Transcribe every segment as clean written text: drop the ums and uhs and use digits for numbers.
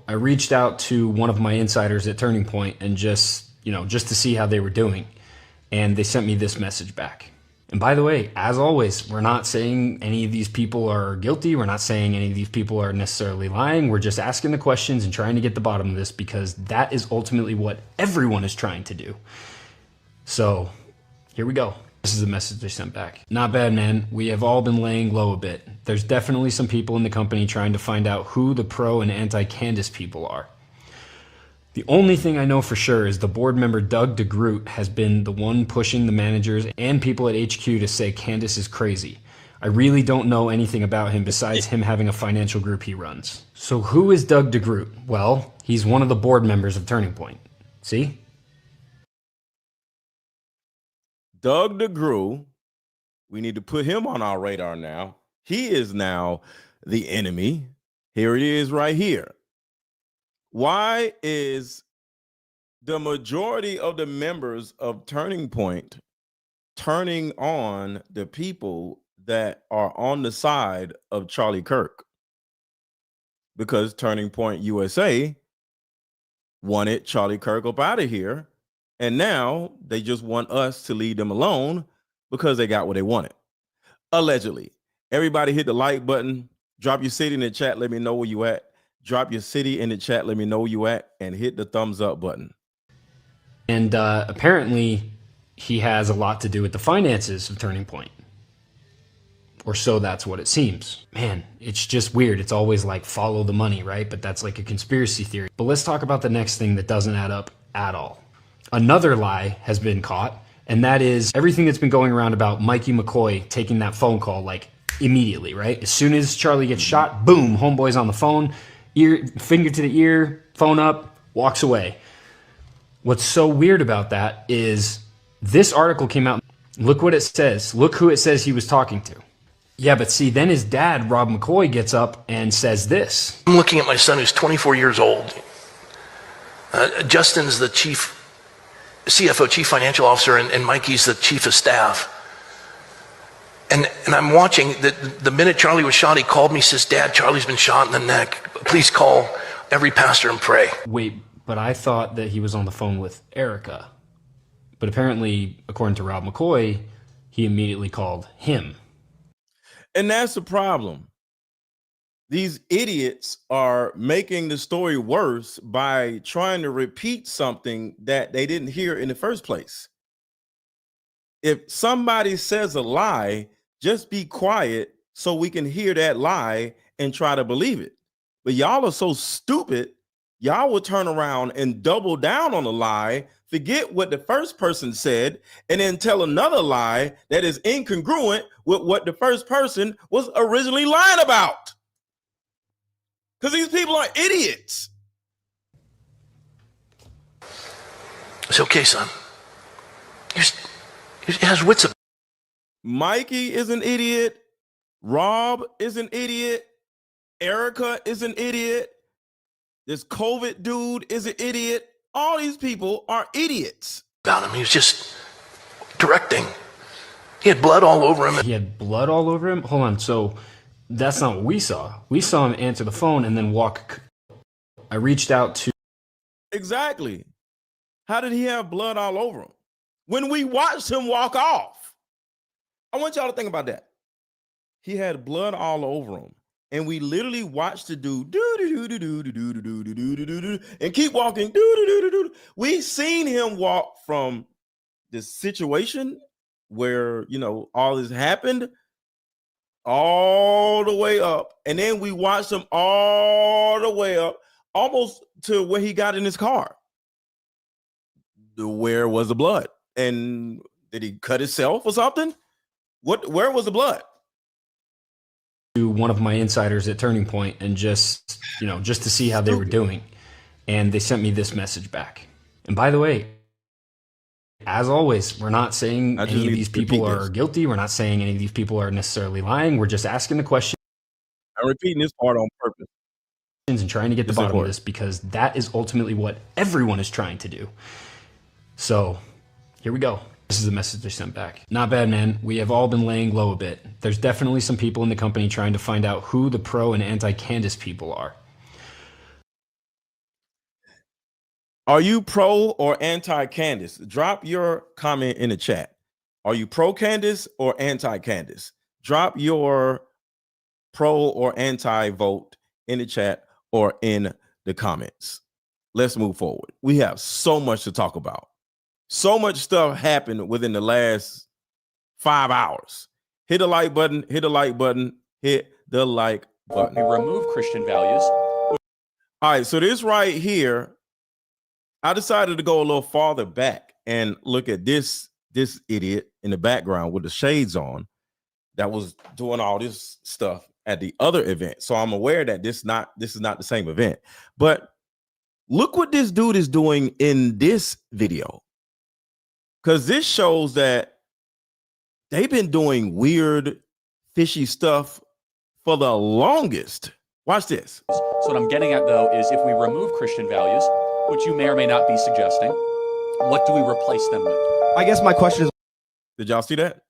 I reached out to one of my insiders at Turning Point and just to see how they were doing. And they sent me this message back. And by the way, as always, we're not saying any of these people are guilty. We're not saying any of these people are necessarily lying. We're just asking the questions and trying to get to the bottom of this, because that is ultimately what everyone is trying to do. So here we go. This is the message they sent back. Not bad, man. We have all been laying low a bit. There's definitely some people in the company trying to find out who the pro and anti-Candace people are. The only thing I know for sure is the board member Doug DeGroot has been the one pushing the managers and people at HQ to say Candace is crazy. I really don't know anything about him besides him having a financial group he runs. So who is Doug DeGroot? Well, he's one of the board members of Turning Point. See? Doug DeGroot, we need to put him on our radar now. He is now the enemy. Here it is right here. Why is the majority of the members of Turning Point turning on the people that are on the side of Charlie Kirk? Because Turning Point USA wanted Charlie Kirk up out of here, and now they just want us to leave them alone because they got what they wanted. Allegedly. Everybody hit the like button. Drop your city in the chat. Let me know where you at. Drop your city in the chat. Let me know where you at, and hit the thumbs up button. And apparently he has a lot to do with the finances of Turning Point. Or so that's what it seems. Man, it's just weird. It's always like follow the money, right? But that's like a conspiracy theory. But let's talk about the next thing that doesn't add up at all. Another lie has been caught, and that is everything that's been going around about Mikey McCoy taking that phone call like immediately, right? As soon as Charlie gets shot, boom, homeboy's on the phone. Finger to the ear, phone up, walks away. What's so weird about that is this article came out. Look what it says. Look who it says he was talking to. Yeah, but see, then his dad, Rob McCoy, gets up and says this. I'm looking at my son who's 24 years old. Justin's the CFO, chief financial officer, and Mikey's the chief of staff. And I'm watching, the minute Charlie was shot, he called me, says, Dad, Charlie's been shot in the neck. Please call every pastor and pray. Wait, but I thought that he was on the phone with Erica. But apparently, according to Rob McCoy, he immediately called him. And that's the problem. These idiots are making the story worse by trying to repeat something that they didn't hear in the first place. If somebody says a lie, just be quiet so we can hear that lie and try to believe it. But y'all are so stupid, y'all will turn around and double down on a lie, forget what the first person said, and then tell another lie that is incongruent with what the first person was originally lying about. Because these people are idiots. It's okay, son. He has wits about. Mikey is an idiot. Rob is an idiot. Erica is an idiot. This Colvet dude is an idiot. All these people are idiots. About him. He was just directing. He had blood all over him. He had blood all over him? Hold on. So that's not what we saw. We saw him answer the phone and then walk. I reached out to. Exactly. How did he have blood all over him? When we watched him walk off. I want y'all to think about that. He had blood all over him. And we literally watched the dude and keep walking. We seen him walk from this situation where, all this happened all the way up. And then we watched him all the way up, almost to where he got in his car. Where was the blood? And did he cut himself or something? Where was the blood? To one of my insiders at Turning Point and just to see how they were doing. And they sent me this message back. And by the way, as always, we're not saying any of these people are guilty. We're not saying any of these people are necessarily lying. We're just asking the question. I'm repeating this part on purpose. And trying to get to the bottom of this, because that is ultimately what everyone is trying to do. So here we go. This is the message they sent back. Not bad, man. We have all been laying low a bit. There's definitely some people in the company trying to find out who the pro and anti-Candace people are. Are you pro or anti Candace? Drop your comment in the chat. Are you pro Candace or anti Candace? Drop your pro or anti vote in the chat or in the comments. Let's move forward. We have so much to talk about. So much stuff happened within the last 5 hours. Hit the like button, hit the like button, hit the like button. We remove Christian values. All right, so this right here, I decided to go a little farther back and look at this idiot in the background with the shades on that was doing all this stuff at the other event. So I'm aware that this is not the same event. But look what this dude is doing in this video. Because this shows that they've been doing weird, fishy stuff for the longest. Watch this. So what I'm getting at, though, is if we remove Christian values, which you may or may not be suggesting, what do we replace them with? I guess my question is, Did y'all see that?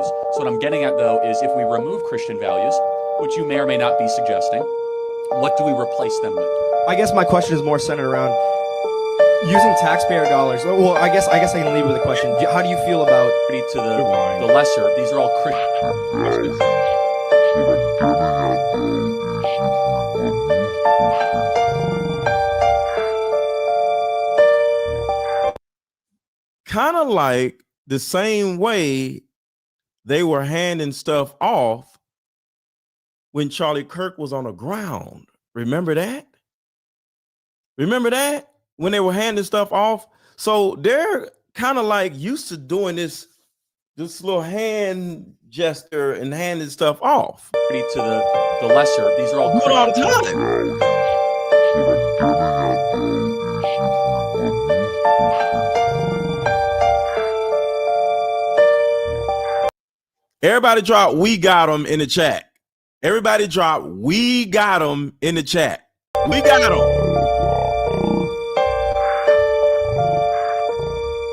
So what I'm getting at, though, is if we remove Christian values, which you may or may not be suggesting, what do we replace them with? I guess my question is more centered around using taxpayer dollars. Well, I guess I can lead with a question. How do you feel about To the lesser, these are all Christian. Kind of like the same way they were handing stuff off when Charlie Kirk was on the ground. Remember that? Remember that? When they were handing stuff off? So they're kind of like used to doing this little hand gesture and handing stuff off. To the lesser, these are all Do it all the Christian. time. Everybody drop "we got him" in the chat. Everybody drop "we got him" in the chat. We got him.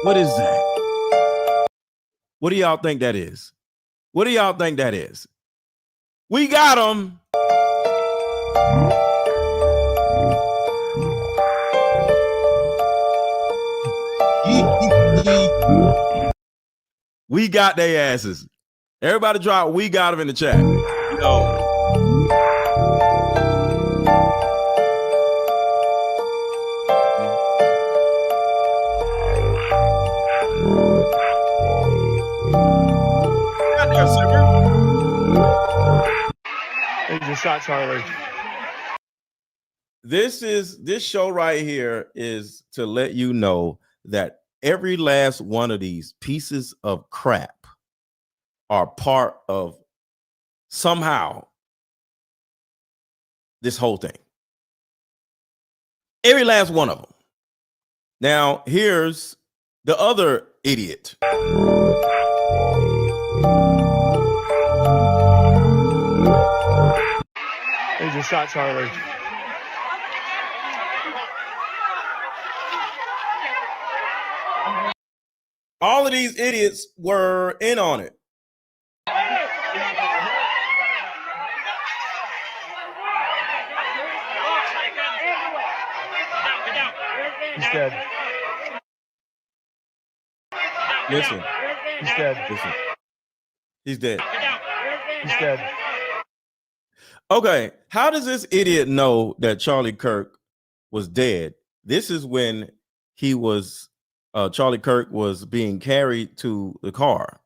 What is that? What do y'all think that is? What do y'all think that is? We got him. We got their asses. Everybody drop "we got them" in the chat. Yo. they just shot Charlie? This show right here is to let you know that every last one of these pieces of crap are part of somehow this whole thing. Every last one of them. Now, here's the other idiot. They just shot Charlie. All of these idiots were in on it. He's dead. Listen, He's dead. listen. He's dead. He's dead. Okay, how does this idiot know that Charlie Kirk was dead? This is when he was Charlie Kirk was being carried to the car.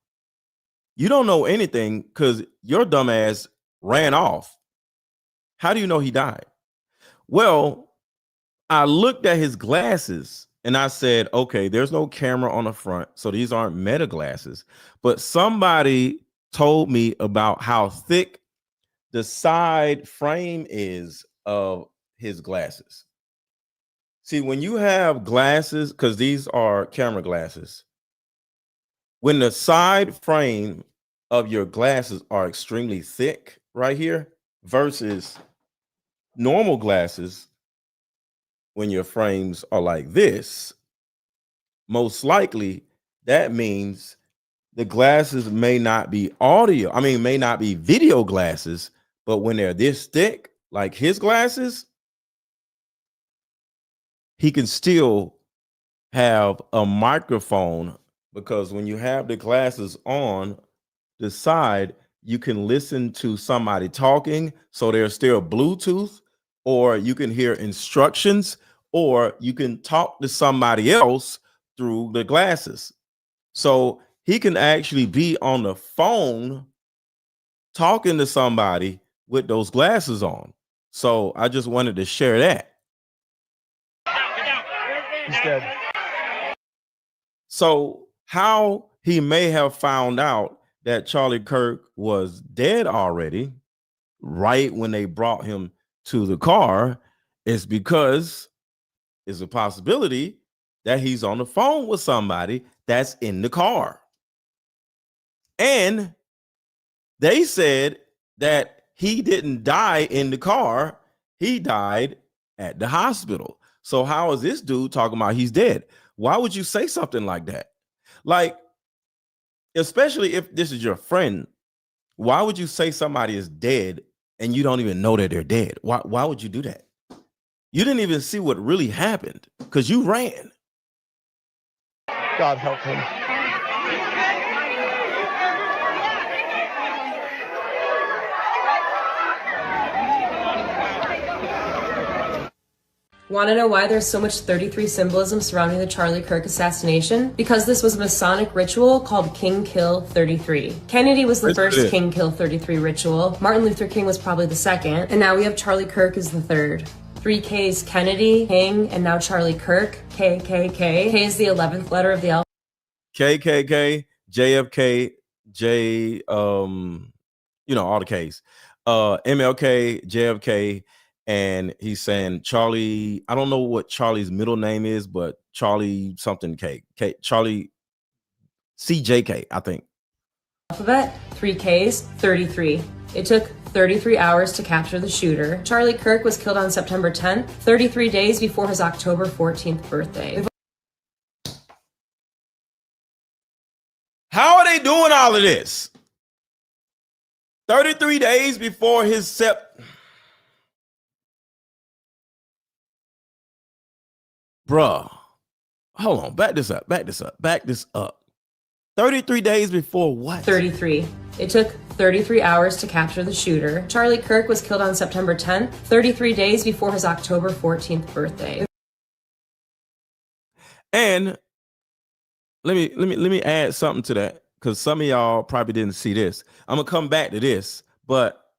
You don't know anything because your dumb ass ran off. How do you know he died? Well, I looked at his glasses and I said, okay, there's no camera on the front, so these aren't meta glasses. But somebody told me about how thick the side frame is of his glasses. See, when you have glasses, because these are camera glasses, when the side frame of your glasses are extremely thick right here versus normal glasses, when your frames are like this, most likely that means the glasses may not be may not be video glasses, but when they're this thick, like his glasses, he can still have a microphone, because when you have the glasses on the side, you can listen to somebody talking. So there's still Bluetooth, or you can hear instructions, or you can talk to somebody else through the glasses. So he can actually be on the phone talking to somebody with those glasses on. So I just wanted to share that. He's dead. So how he may have found out that Charlie Kirk was dead already right when they brought him to the car is because it's a possibility that he's on the phone with somebody that's in the car. And they said that he didn't die in the car. He died at the hospital. So how is this dude talking about he's dead? Why would you say something like that? Like, especially if this is your friend, why would you say somebody is dead and you don't even know that they're dead? Why would you do that? You didn't even see what really happened because you ran. God help him. Want to know why there's so much 33 symbolism surrounding the Charlie Kirk assassination? Because this was a Masonic ritual called King Kill 33. Kennedy was the first King Kill 33 ritual. Martin Luther King was probably the second. And now we have Charlie Kirk as the third. 3 K's Kennedy, King, and now Charlie Kirk, KKK. K is the 11th letter of the alphabet. KKK, JFK, J, all the K's. MLK, JFK, and he's saying Charlie, I don't know what Charlie's middle name is, but Charlie something K, Charlie CJK, I think. Alphabet, 3 K's, 33. It took 33 hours to capture the shooter. Charlie Kirk was killed on September 10th, 33 days before his October 14th birthday. How are they doing all of this? 33 days before his Bruh, hold on, back this up. 33 days before what? 33. It took 33 hours to capture the shooter. Charlie Kirk was killed on September 10th, 33 days before his October 14th birthday. And let me add something to that, because some of y'all probably didn't see this. I'm gonna come back to this, but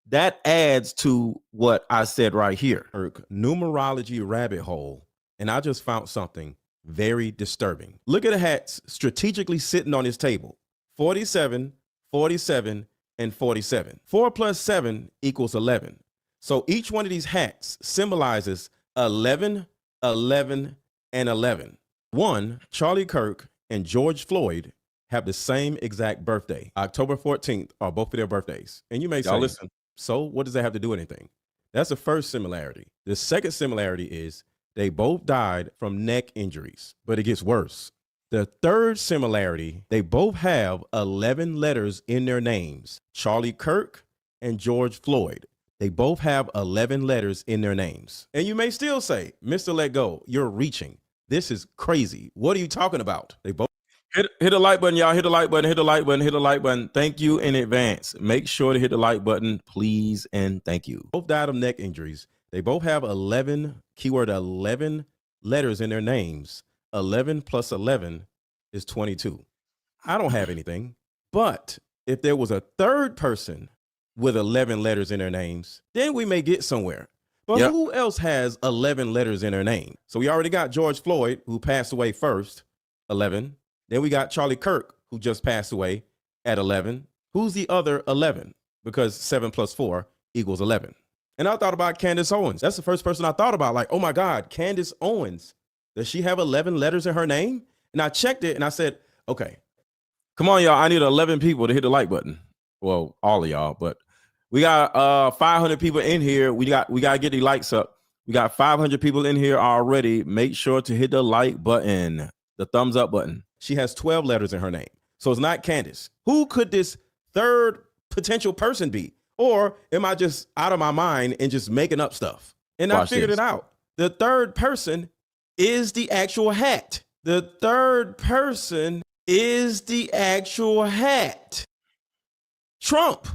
that adds to what I said right here. Numerology rabbit hole. And I just found something very disturbing. Look at the hats strategically sitting on his table. 47, 47, and 47. 4 plus 7 equals 11. So each one of these hats symbolizes 11, 11, and 11. One, Charlie Kirk and George Floyd have the same exact birthday. October 14th are both of their birthdays. And you may say, listen, so what does that have to do with anything? That's the first similarity. The second similarity is they both died from neck injuries, but it gets worse. The third similarity, they both have 11 letters in their names. Charlie Kirk and George Floyd. They both have 11 letters in their names. And you may still say, Mr. Let Go, you're reaching. This is crazy. What are you talking about? They both hit the like button, y'all. Hit the like button, hit the like button, hit the like button. Thank you in advance. Make sure to hit the like button, please, and thank you. Both died of neck injuries. They both have 11, keyword 11 letters in their names. 11 plus 11 is 22. I don't have anything, but if there was a third person with 11 letters in their names, then we may get somewhere. But who else has 11 letters in their name? So we already got George Floyd, who passed away first, 11. Then we got Charlie Kirk, who just passed away at 11. Who's the other 11? Because 7 plus 4 equals 11. And I thought about Candace Owens. That's the first person I thought about. Like, oh my God, Candace Owens. Does she have 11 letters in her name? And I checked it and I said, okay, come on, y'all. I need 11 people to hit the like button. Well, all of y'all, but we got 500 people in here. We got to get the likes up. We got 500 people in here already. Make sure to hit the like button, the thumbs up button. She has 12 letters in her name. So it's not Candace. Who could this third potential person be? Or am I just out of my mind and just making up stuff? And I figured it out. The third person is the actual hat. The third person is the actual hat. Trump,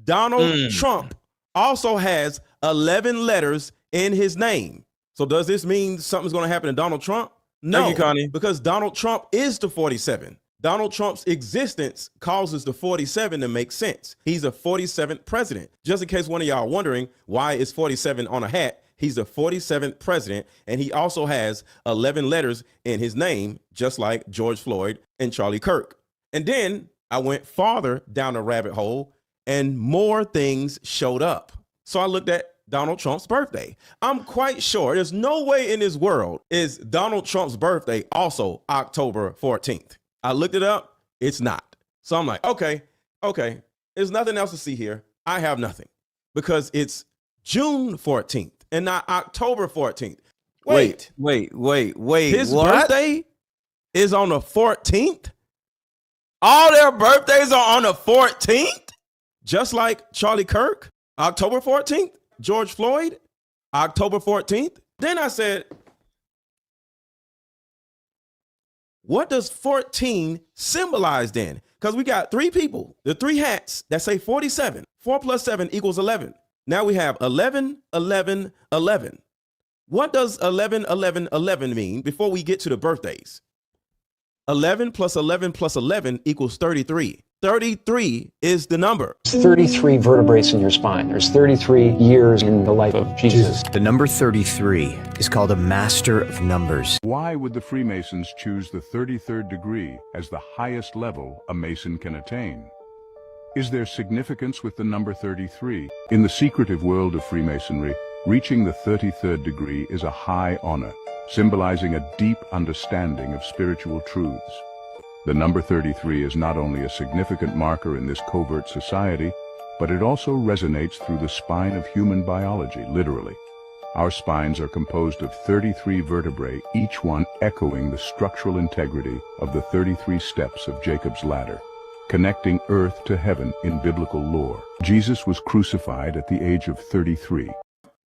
Donald Trump, also has 11 letters in his name. So does this mean something's going to happen to Donald Trump? No, Thank you, Connie. because Donald Trump is the 47. Donald Trump's existence causes the 47 to make sense. He's a 47th president. Just in case one of y'all are wondering why is 47 on a hat, he's the 47th president, and he also has 11 letters in his name, just like George Floyd and Charlie Kirk. And then I went farther down the rabbit hole, and more things showed up. So I looked at Donald Trump's birthday. I'm quite sure there's no way in this world is Donald Trump's birthday also October 14th. I looked it up. It's not. So I'm like, okay. There's nothing else to see here. I have nothing because it's June 14th and not October 14th. Wait. His what? birthday is on the 14th? All their birthdays are on the 14th? Just like Charlie Kirk, October 14th. George Floyd, October 14th. Then I said, what does 14 symbolize then? Because we got three people, the three hats that say 47. 4 plus 7 equals 11. Now we have 11, 11, 11. What does 11, 11, 11 mean before we get to the birthdays? 11 plus 11 plus 11 equals 33. 33 is the number. 33 vertebrae in your spine. There's 33 years in the life of Jesus. The number 33 is called a master of numbers. Why would the Freemasons choose the 33rd degree as the highest level a Mason can attain? Is there significance with the number 33? In the secretive world of Freemasonry, reaching the 33rd degree is a high honor, symbolizing a deep understanding of spiritual truths. The number 33 is not only a significant marker in this covert society, but it also resonates through the spine of human biology, literally. Our spines are composed of 33 vertebrae, each one echoing the structural integrity of the 33 steps of Jacob's ladder, connecting earth to heaven in biblical lore. Jesus was crucified at the age of 33.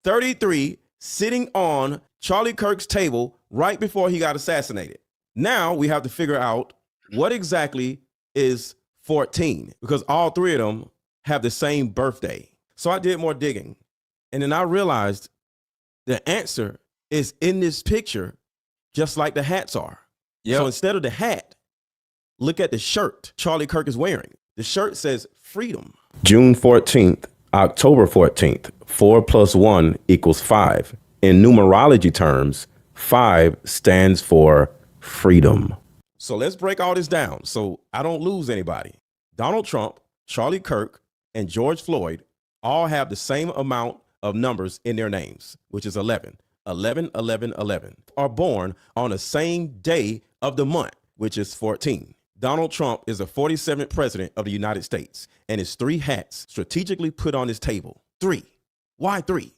33 sitting on Charlie Kirk's table right before he got assassinated. Now we have to figure out what exactly is 14, because all three of them have the same birthday. So I did more digging, and then I realized the answer is in this picture, just like the hats are. So instead of the hat, look at the shirt Charlie Kirk is wearing. The shirt says freedom. June 14th, October 14th, 4 plus 1 equals 5. In numerology terms, 5 stands for freedom. So let's break all this down so I don't lose anybody. Donald Trump, Charlie Kirk, and George Floyd all have the same amount of numbers in their names, which is 11. 11, 11, 11 are born on the same day of the month, which is 14. Donald Trump is the 47th president of the United States, and his three hats strategically put on his table. 3. Why 3?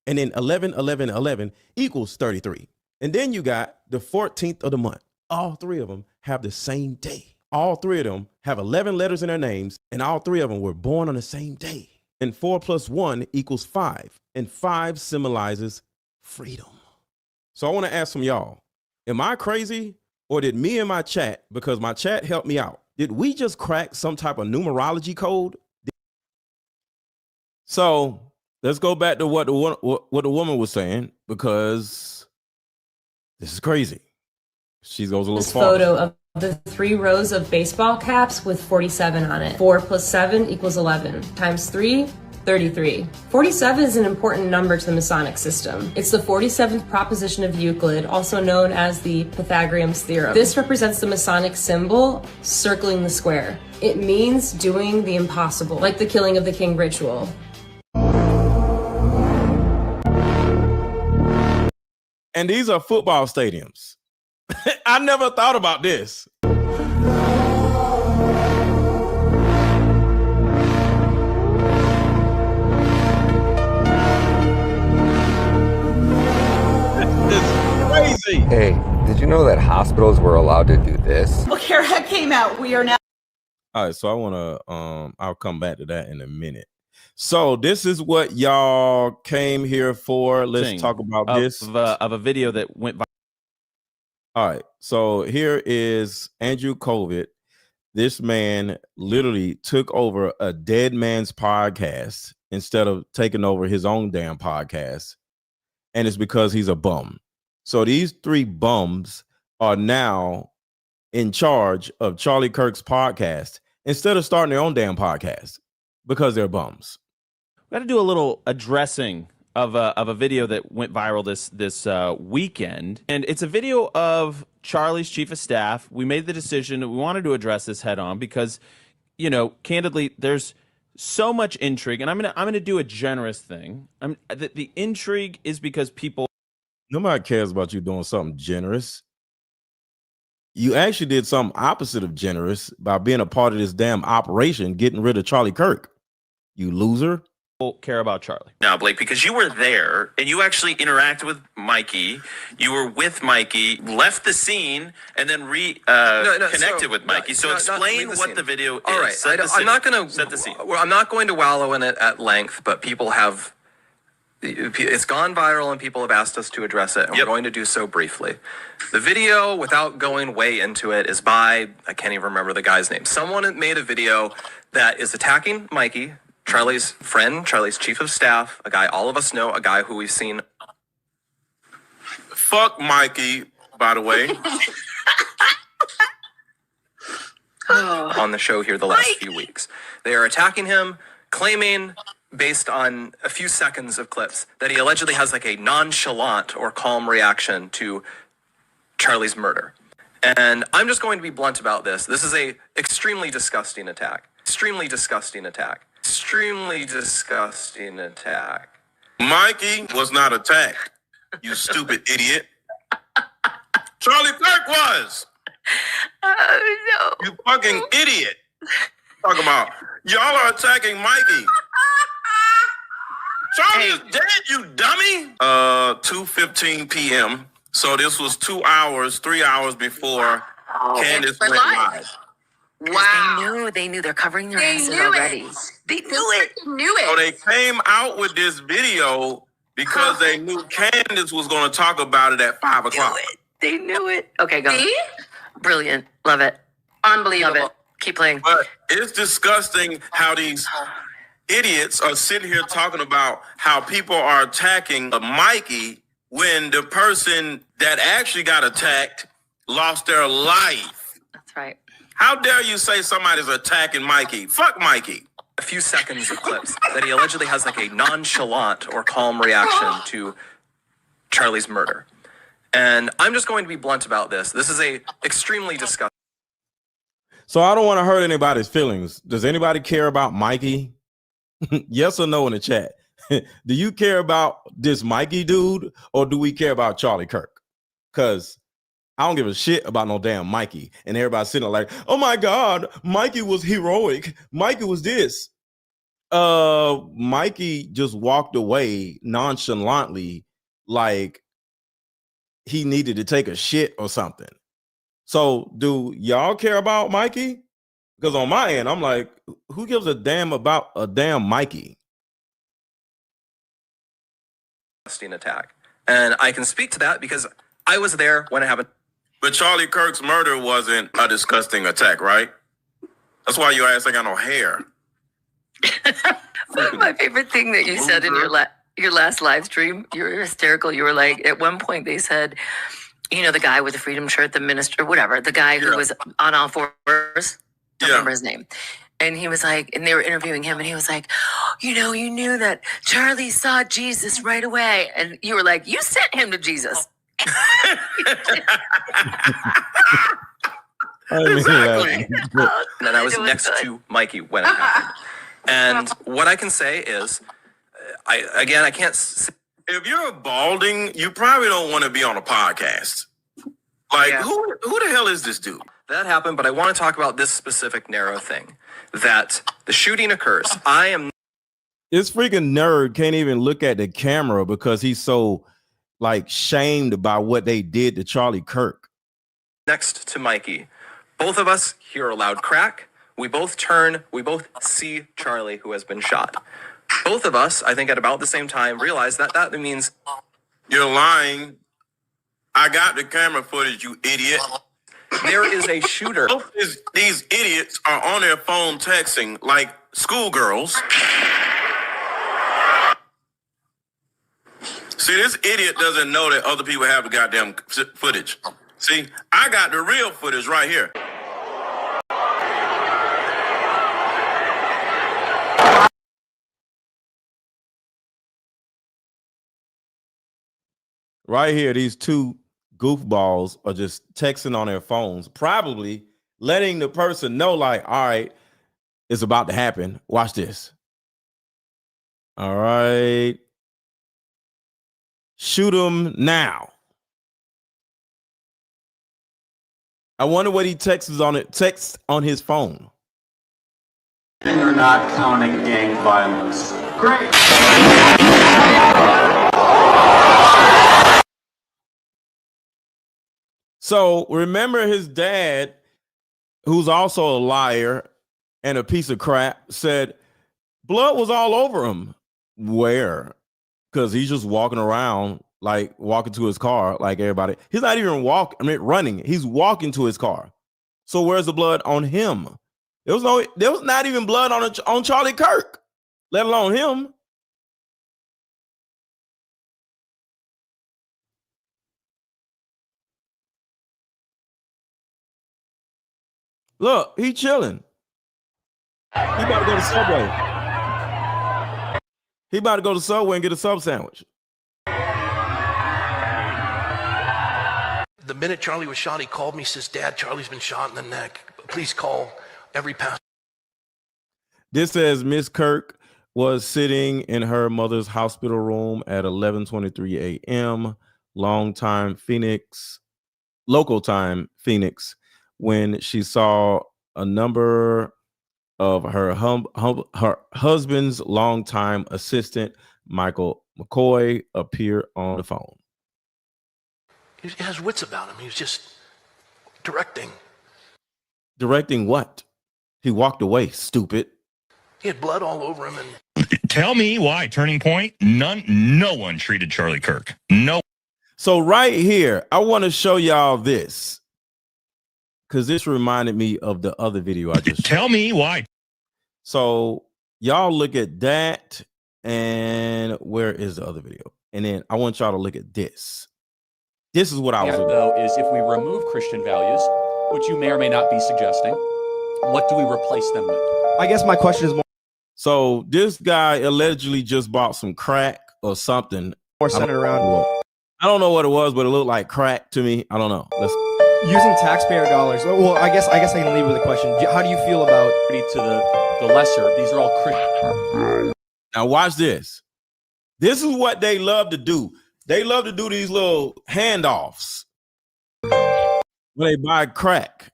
And then 11, 11, 11 equals 33. And then you got the 14th of the month. All three of them have the same day. All three of them have 11 letters in their names, and all three of them were born on the same day. And 4 plus 1 equals 5, and 5 symbolizes freedom. So I want to ask some y'all, am I crazy, or did me and my chat, because my chat helped me out, did we just crack some type of numerology code? So let's go back to what the woman was saying, because this is crazy. She goes a little far. Photo of the 3 rows of baseball caps with 47 on it. 4 plus 7 equals 11. Times 3, 33. 47 is an important number to the Masonic system. It's the 47th proposition of Euclid, also known as the Pythagorean's theorem. This represents the Masonic symbol circling the square. It means doing the impossible, like the killing of the king ritual. And these are football stadiums. I never thought about this. This is crazy. Hey, did you know that hospitals were allowed to do this? Look here, that came out. We are now. All right, so I want to I'll come back to that in a minute. So this is what y'all came here for. Let's talk about this of a video that went viral. All right. So here is Andrew Colvet. This man literally took over a dead man's podcast instead of taking over his own damn podcast. And it's because he's a bum. So these three bums are now in charge of Charlie Kirk's podcast instead of starting their own damn podcast because they're bums. We got to do a little addressing of a video that went viral this weekend, and it's a video of Charlie's chief of staff. We made the decision that we wanted to address this head on because, you know, candidly, there's so much intrigue, and I'm gonna do a generous thing. The intrigue is because people. Nobody cares about you doing something generous. You actually did something opposite of generous by being a part of this damn operation, getting rid of Charlie Kirk. You loser. Care about Charlie. Now, Blake, because you were there and you actually interacted with Mikey, you were with Mikey, left the scene, and then connected with Mikey. So explain what the video is. All right, I'm not going to set the scene. I'm not going to wallow in it at length, but people have. It's gone viral and people have asked us to address it, and we're going to do so briefly. The video, without going way into it, is by, I can't even remember the guy's name. Someone made a video that is attacking Mikey, Charlie's friend, Charlie's chief of staff, a guy all of us know, a guy who we've seen. Fuck Mikey, by the way. On the show here the last few weeks. They are attacking him, claiming, based on a few seconds of clips, that he allegedly has like a nonchalant or calm reaction to Charlie's murder. And I'm just going to be blunt about this. This is a extremely disgusting attack. Extremely disgusting attack. Extremely disgusting attack. Mikey was not attacked, you stupid idiot. Charlie Kirk was. Oh, no. You fucking idiot. Talking about, y'all are attacking Mikey. Charlie's dead, you dummy. 2:15 p.m. So this was 3 hours before Candace went live. Wow. They knew they're covering their asses already. They knew it. So they came out with this video because they knew Candace was going to talk about it at 5 o'clock. They knew it. Okay, go. See? Brilliant. Love it. Unbelievable. Love it. Keep playing. But it's disgusting how these idiots are sitting here talking about how people are attacking Mikey when the person that actually got attacked lost their life. That's right. How dare you say somebody's attacking Mikey? Fuck Mikey. A few seconds of clips that he allegedly has like a nonchalant or calm reaction to Charlie's murder. And I'm just going to be blunt about this. This is a extremely disgusting. So I don't want to hurt anybody's feelings. Does anybody care about Mikey? Yes or no in the chat. Do you care about this Mikey dude or do we care about Charlie Kirk? Because I don't give a shit about no damn Mikey. And everybody's sitting there like, oh my God, Mikey was heroic. Mikey was this. Mikey just walked away nonchalantly like he needed to take a shit or something. So do y'all care about Mikey? Because on my end, I'm like, who gives a damn about a damn Mikey? Attack. And I can speak to that because I was there when it happened. But Charlie Kirk's murder wasn't a disgusting attack, right? That's why your ass ain't got no hair. My favorite thing that you said in your last live stream, you were hysterical. You were like, at one point they said, you know, the guy with the freedom shirt, the minister, whatever, the guy who was on all fours, don't remember his name. And he was like, and they were interviewing him, and he was like, you know, you knew that Charlie saw Jesus right away. And you were like, you sent him to Jesus. Exactly. And I was next to Mikey when it happened. And what I can say is, I can't. If you're balding, you probably don't want to be on a podcast. Like, who the hell is this dude? That happened, but I want to talk about this specific narrow thing. That the shooting occurs. This freaking nerd can't even look at the camera because he's so, like, shamed by what they did to Charlie Kirk. Next to Mikey. Both of us hear a loud crack. We both turn. We both see Charlie, who has been shot. Both of us, I think at about the same time, realize that means... You're lying. I got the camera footage, you idiot. There is a shooter. These idiots are on their phone texting like schoolgirls. See, this idiot doesn't know that other people have the goddamn footage. See, I got the real footage right here. Right here, these two goofballs are just texting on their phones, probably letting the person know, like, all right, it's about to happen. Watch this. All right. Shoot him now. I wonder what he texts on his phone. You're not counting gang violence. Great. So remember his dad, who's also a liar and a piece of crap, said blood was all over him. Where? Because he's just walking around, like walking to his car like everybody. He's not even running. He's walking to his car. So where's the blood on him? There was not even blood on Charlie Kirk, let alone him. Look, he chilling. He about to go to Subway. He about to go to Subway and get a sub sandwich. The minute Charlie was shot, he called me, says, Dad, Charlie's been shot in the neck. Please call every pastor. This says Miss Kirk was sitting in her mother's hospital room at 11:23 a.m. local time, Phoenix, when she saw a number of her husband's longtime assistant, McCoy, appear on the phone. He has wits about him. He was just directing. Directing what? He walked away, stupid. He had blood all over him. And tell me why, turning point, no one treated Charlie Kirk. No. So right here, I want to show y'all this, because this reminded me of the other video I just Tell me why. So y'all look at that, and where is the other video? And then I want y'all to look at this. This is what I was though, is if we remove Christian values, which you may or may not be suggesting, what do we replace them with? I guess my question is more. So this guy allegedly just bought some crack or something. More centered around. I don't know what it was, but it looked like crack to me. I don't know. Using taxpayer dollars. Well, I guess I can leave with a question. How do you feel about to the lesser? These are all Christian. Now watch this. This is what they love to do. They love to do these little handoffs when they buy crack.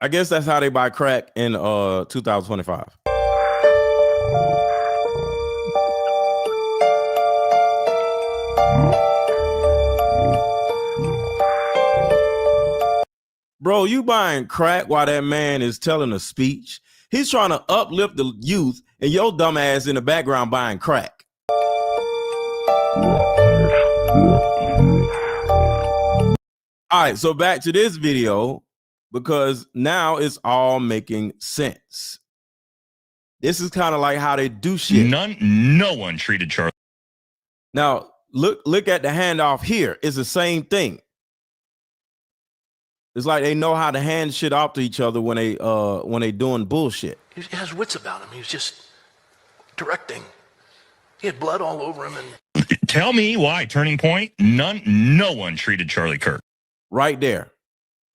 I guess that's how they buy crack in 2025. Bro, you buying crack while that man is telling a speech. He's trying to uplift the youth, and your dumb ass in the background buying crack. All right, so back to this video, because now it's all making sense. This is kind of like how they do shit. No one treated Charlie. Now, look at the handoff here. It's the same thing. It's like they know how to hand shit off to each other when they doing bullshit. he has wits about him. He was just directing. He had blood all over him. And tell me why, turning point, no one treated Charlie Kirk. Right there.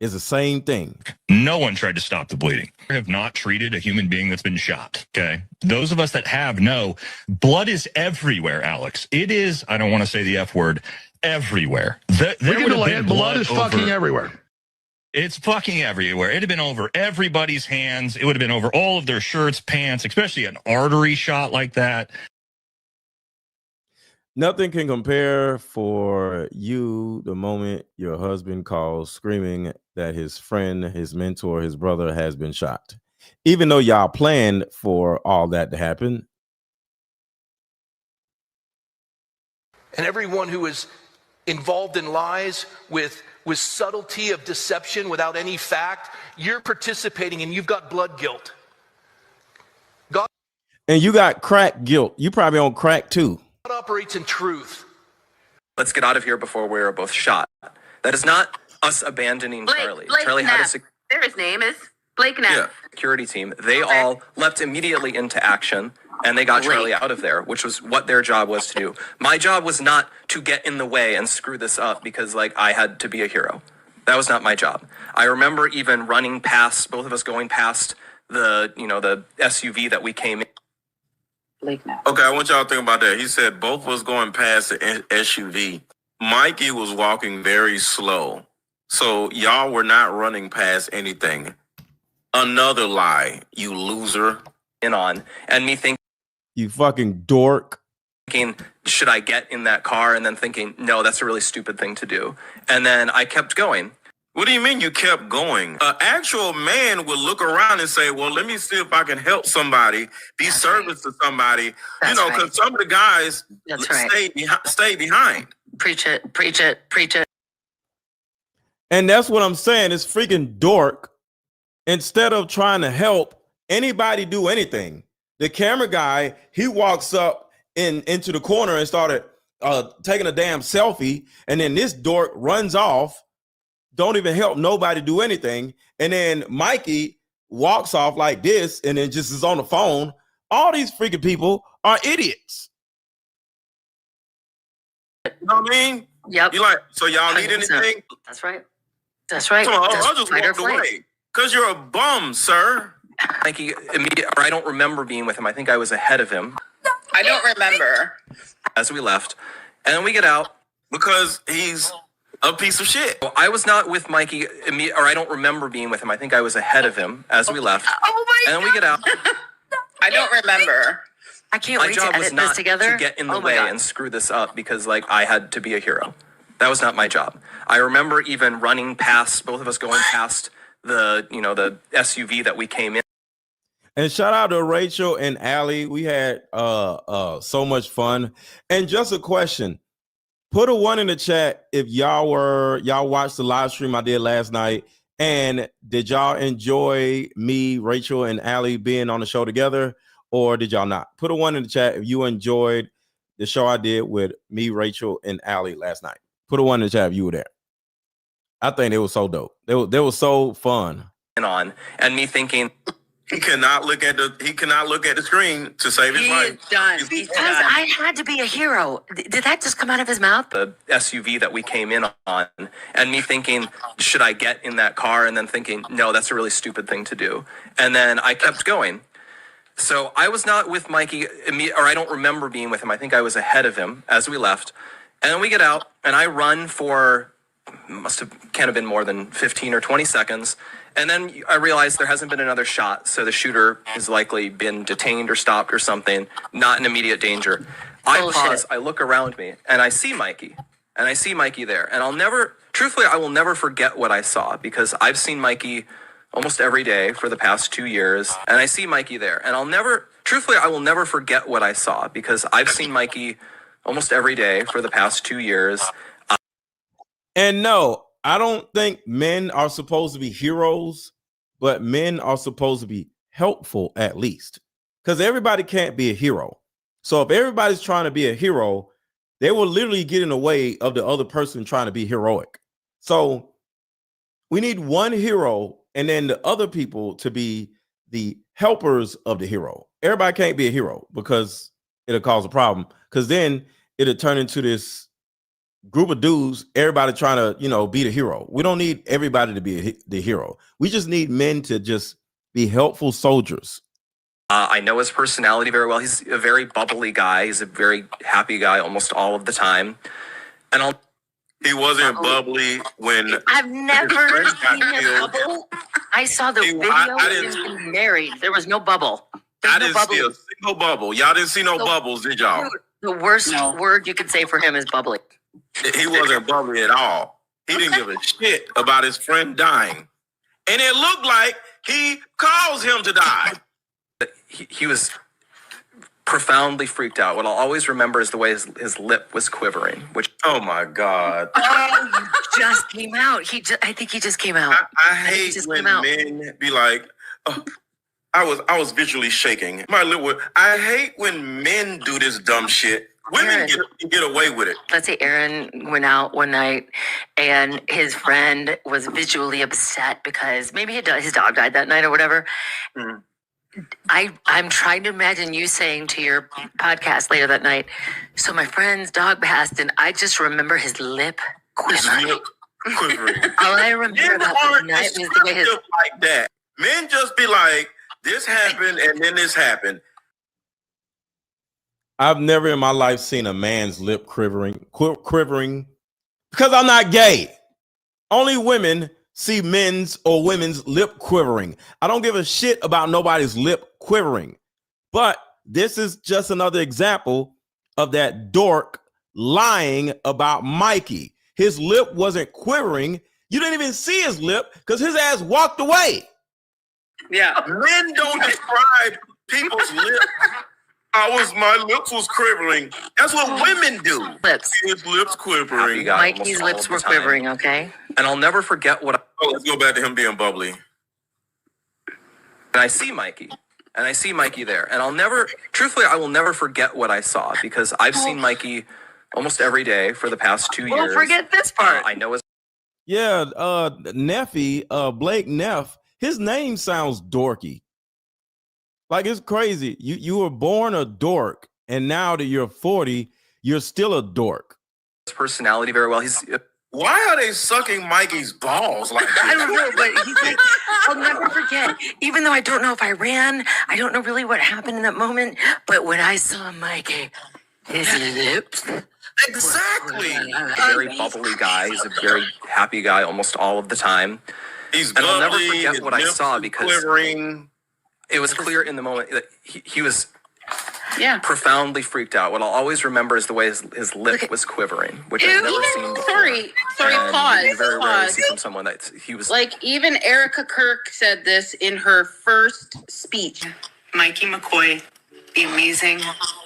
It's the same thing. No one tried to stop the bleeding. We have not treated a human being that's been shot. Okay. Those of us that have know blood is everywhere, Alex. It is, I don't want to say the F word, everywhere. There would have been blood is fucking everywhere. It's fucking everywhere. It'd have been over everybody's hands. It would have been over all of their shirts, pants, especially an artery shot like that. Nothing can compare for you the moment your husband calls screaming that his friend, his mentor, his brother has been shot. Even though y'all planned for all that to happen. And everyone who is involved in lies with subtlety of deception without any fact, you're participating and you've got blood guilt. God, and you got crack guilt. You probably on crack too. God operates in truth. Let's get out of here before we are both shot. That is not us abandoning Charlie. Charlie had a there his name is Blake Neff. security team. They all leapt immediately into action, and they got Charlie out of there, which was what their job was to do. My job was not to get in the way and screw this up because, like, I had to be a hero. That was not my job. I remember even running past, both of us going past the SUV that we came in. Okay, I want y'all to think about that. He said both was going past the SUV. Mikey was walking very slow. So y'all were not running past anything. Another lie, you loser. And me thinking, you fucking dork. Should I get in that car? And then thinking, no, that's a really stupid thing to do. And then I kept going. What do you mean you kept going? An actual man would look around and say, well, let me see if I can help somebody, be service to somebody. Because some of the guys stay behind. Preach it, preach it, preach it. And that's what I'm saying. It's freaking dork. Instead of trying to help anybody do anything, the camera guy, he walks up into the corner and started taking a damn selfie. And then this dork runs off. Don't even help nobody do anything. And then Mikey walks off like this and then just is on the phone. All these freaking people are idiots. You know what I mean? Yep. You like, so y'all need 100%. anything? That's right. That's right. So I'll just fight or walk flight. away. Because you're a bum, sir. Mikey, I don't remember being with him. I think I was ahead of him. I don't remember. As we left. And then we get out. Because he's a piece of shit. I was not with Mikey, I don't remember being with him. I think I was ahead of him as we left. Oh my And then we get out. I don't remember. I can't My wait to job was edit this not together. to get in the Oh my way God. and screw this up because, like, I had to be a hero. That was not my job. I remember even running past, both of us going past the SUV that we came in. And shout out to Rachel and Allie. We had so much fun. And just a question. Put a 1 in the chat if y'all watched the live stream I did last night. And did y'all enjoy me, Rachel, and Allie being on the show together? Or did y'all not? Put a 1 in the chat if you enjoyed the show I did with me, Rachel, and Allie last night. Put a 1 in the chat if you were there. I think it was so dope. They were so fun. And me thinking, he cannot look at the screen to save his life. He's done. Because I had to be a hero. Did that just come out of his mouth? the SUV that we came in on, and me thinking, should I get in that car? And then thinking, no, that's a really stupid thing to do. And then I kept going. So I was not with Mikey, I don't remember being with him. I think I was ahead of him as we left. And then we get out, and I run for, can't have been more than 15 or 20 seconds. And then I realized there hasn't been another shot, so the shooter has likely been detained or stopped or something, not in immediate danger. I pause, I look around me, and I see Mikey. And I see Mikey there. And I will never forget what I saw, because I've seen Mikey almost every day for the past 2 years. And I see Mikey there. And I will never forget what I saw, because I've seen Mikey almost every day for the past 2 years. And no, I don't think men are supposed to be heroes, but men are supposed to be helpful at least. Because everybody can't be a hero. So if everybody's trying to be a hero, they will literally get in the way of the other person trying to be heroic. So we need one hero and then the other people to be the helpers of the hero. Everybody can't be a hero because it'll cause a problem. Because then it'll turn into this group of dudes, everybody trying to, be the hero. We don't need everybody to be the hero. We just need men to just be helpful soldiers. I know his personality very well. He's a very bubbly guy. He's a very happy guy almost all of the time. And he wasn't bubbly when I've never seen him bubble. I saw the video of him being married. There was no bubble. I didn't see a single bubble. Y'all didn't see no bubbles, did y'all? The worst word you could say for him is bubbly. He wasn't bubbly at all. He didn't give a shit about his friend dying. And it looked like he caused him to die. He was profoundly freaked out. What I'll always remember is the way his lip was quivering, which... Oh, my God. Oh, he just came out. I think he just came out. I hate when men be like, oh, I was visually shaking. My lip was... I hate when men do this dumb shit. Women get away with it. Let's say Aaron went out one night and his friend was visually upset because maybe his dog died that night or whatever. Mm. I'm trying to imagine you saying to your podcast later that night, so my friend's dog passed and I just remember his lip quivering. All I remember about that night was the way his... like that. Men just be like, this happened and then this happened. I've never in my life seen a man's lip quivering because I'm not gay. Only women see men's or women's lip quivering. I don't give a shit about nobody's lip quivering. But this is just another example of that dork lying about Mikey. His lip wasn't quivering. You didn't even see his lip because his ass walked away. Yeah. Men don't describe people's lip. My lips was quivering. That's what women do. Lips. His lips quivering. Mikey's lips were quivering, okay? And I'll never forget what... let's go back to him being bubbly. And I see Mikey. And I see Mikey there. And truthfully, I will never forget what I saw because I've seen Mikey almost every day for the past 2 years. Don't forget this part. I know his... Yeah, Neffy, Blake Neff, his name sounds dorky. Like, it's crazy. You were born a dork, and now that you're 40, you're still a dork. His personality very well. Why are they sucking Mikey's balls like that? I don't know, but he's like, I'll never forget. Even though I don't know if I ran, I don't know really what happened in that moment, but when I saw Mikey, his lips... Exactly. A very bubbly guy. He's a very happy guy almost all of the time. He's bubbly, and I'll never forget what I saw because... Quivering. It was clear in the moment that he was profoundly freaked out. What I'll always remember is the way his lip was quivering, which I've never seen before. Sorry, pause. You very rarely see from someone that he was... Like, even Erica Kirk said this in her first speech. Mikey McCoy, the amazing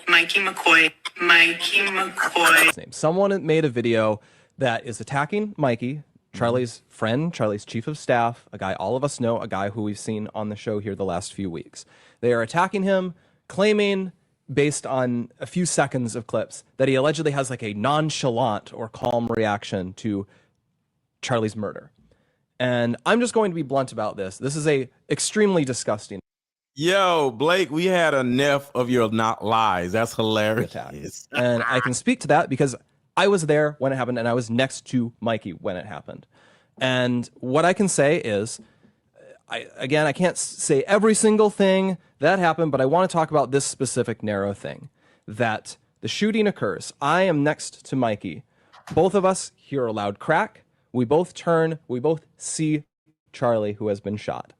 Mikey McCoy. Mikey McCoy. Someone made a video that is attacking Mikey, Charlie's friend, Charlie's chief of staff, a guy all of us know, a guy who we've seen on the show here the last few weeks. They are attacking him, claiming, based on a few seconds of clips, that he allegedly has like a nonchalant or calm reaction to Charlie's murder. And I'm just going to be blunt about this. This is a extremely disgusting... Yo, Blake, we had a Neff of your not lies. That's hilarious. And I can speak to that because I was there when it happened and I was next to Mikey when it happened. And what I can say is, I can't say every single thing that happened, but I want to talk about this specific narrow thing, that the shooting occurs. I am next to Mikey. Both of us hear a loud crack. We both turn. We both see Charlie, who has been shot.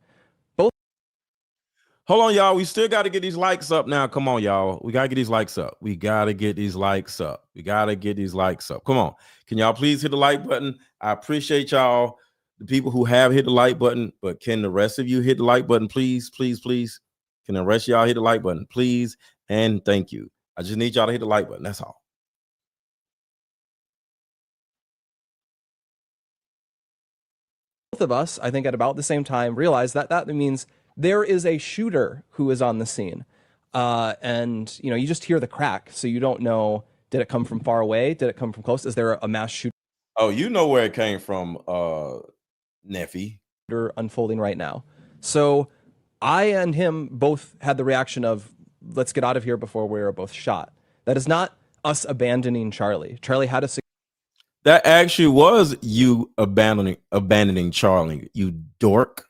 Hold on, y'all. We still got to get these likes up now. Come on, y'all. We got to get these likes up. We got to get these likes up. We got to get these likes up. Come on. Can y'all please hit the like button? I appreciate y'all, the people who have hit the like button, but can the rest of you hit the like button, please, please, please? Can the rest of y'all hit the like button, please? And thank you. I just need y'all to hit the like button. That's all. Both of us, I think at about the same time, realized that that means there is a shooter who is on the scene. And, you know, you just hear the crack. So you don't know, did it come from far away? Did it come from close? Is there a mass shooter? Oh, you know where it came from, Neffy. Unfolding right now. So I and him both had the reaction of, let's get out of here before we are both shot. That is not us abandoning Charlie. Charlie had a... That actually was you abandoning Charlie, you dork.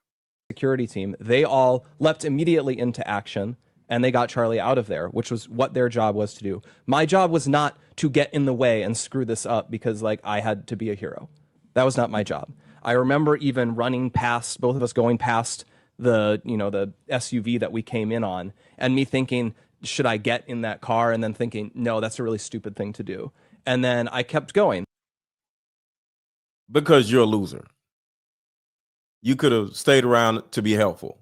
Security team. They all leapt immediately into action and they got Charlie out of there, which was what their job was to do. My job was not to get in the way and screw this up because like I had to be a hero. That was not my job. I remember even running past, both of us going past the, you know, the SUV that we came in on and me thinking, should I get in that car? And then thinking, no, that's a really stupid thing to do. And then I kept going. Because you're a loser. You could have stayed around to be helpful.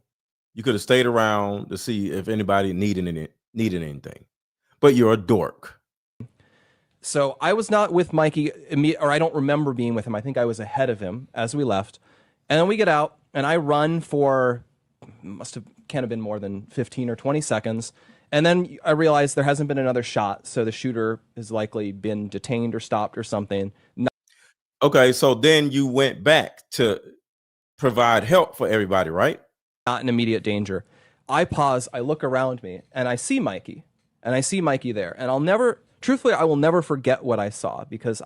You could have stayed around to see if anybody needed anything. But you're a dork. So I was not with Mikey, or I don't remember being with him. I think I was ahead of him as we left. And then we get out, and I run for, can't have been more than 15 or 20 seconds. And then I realized there hasn't been another shot, so the shooter has likely been detained or stopped or something. Okay, so then you went back to provide help for everybody, right? Not in immediate danger. I pause, I look around me, and I see Mikey. And I see Mikey there. And truthfully, I will never forget what I saw because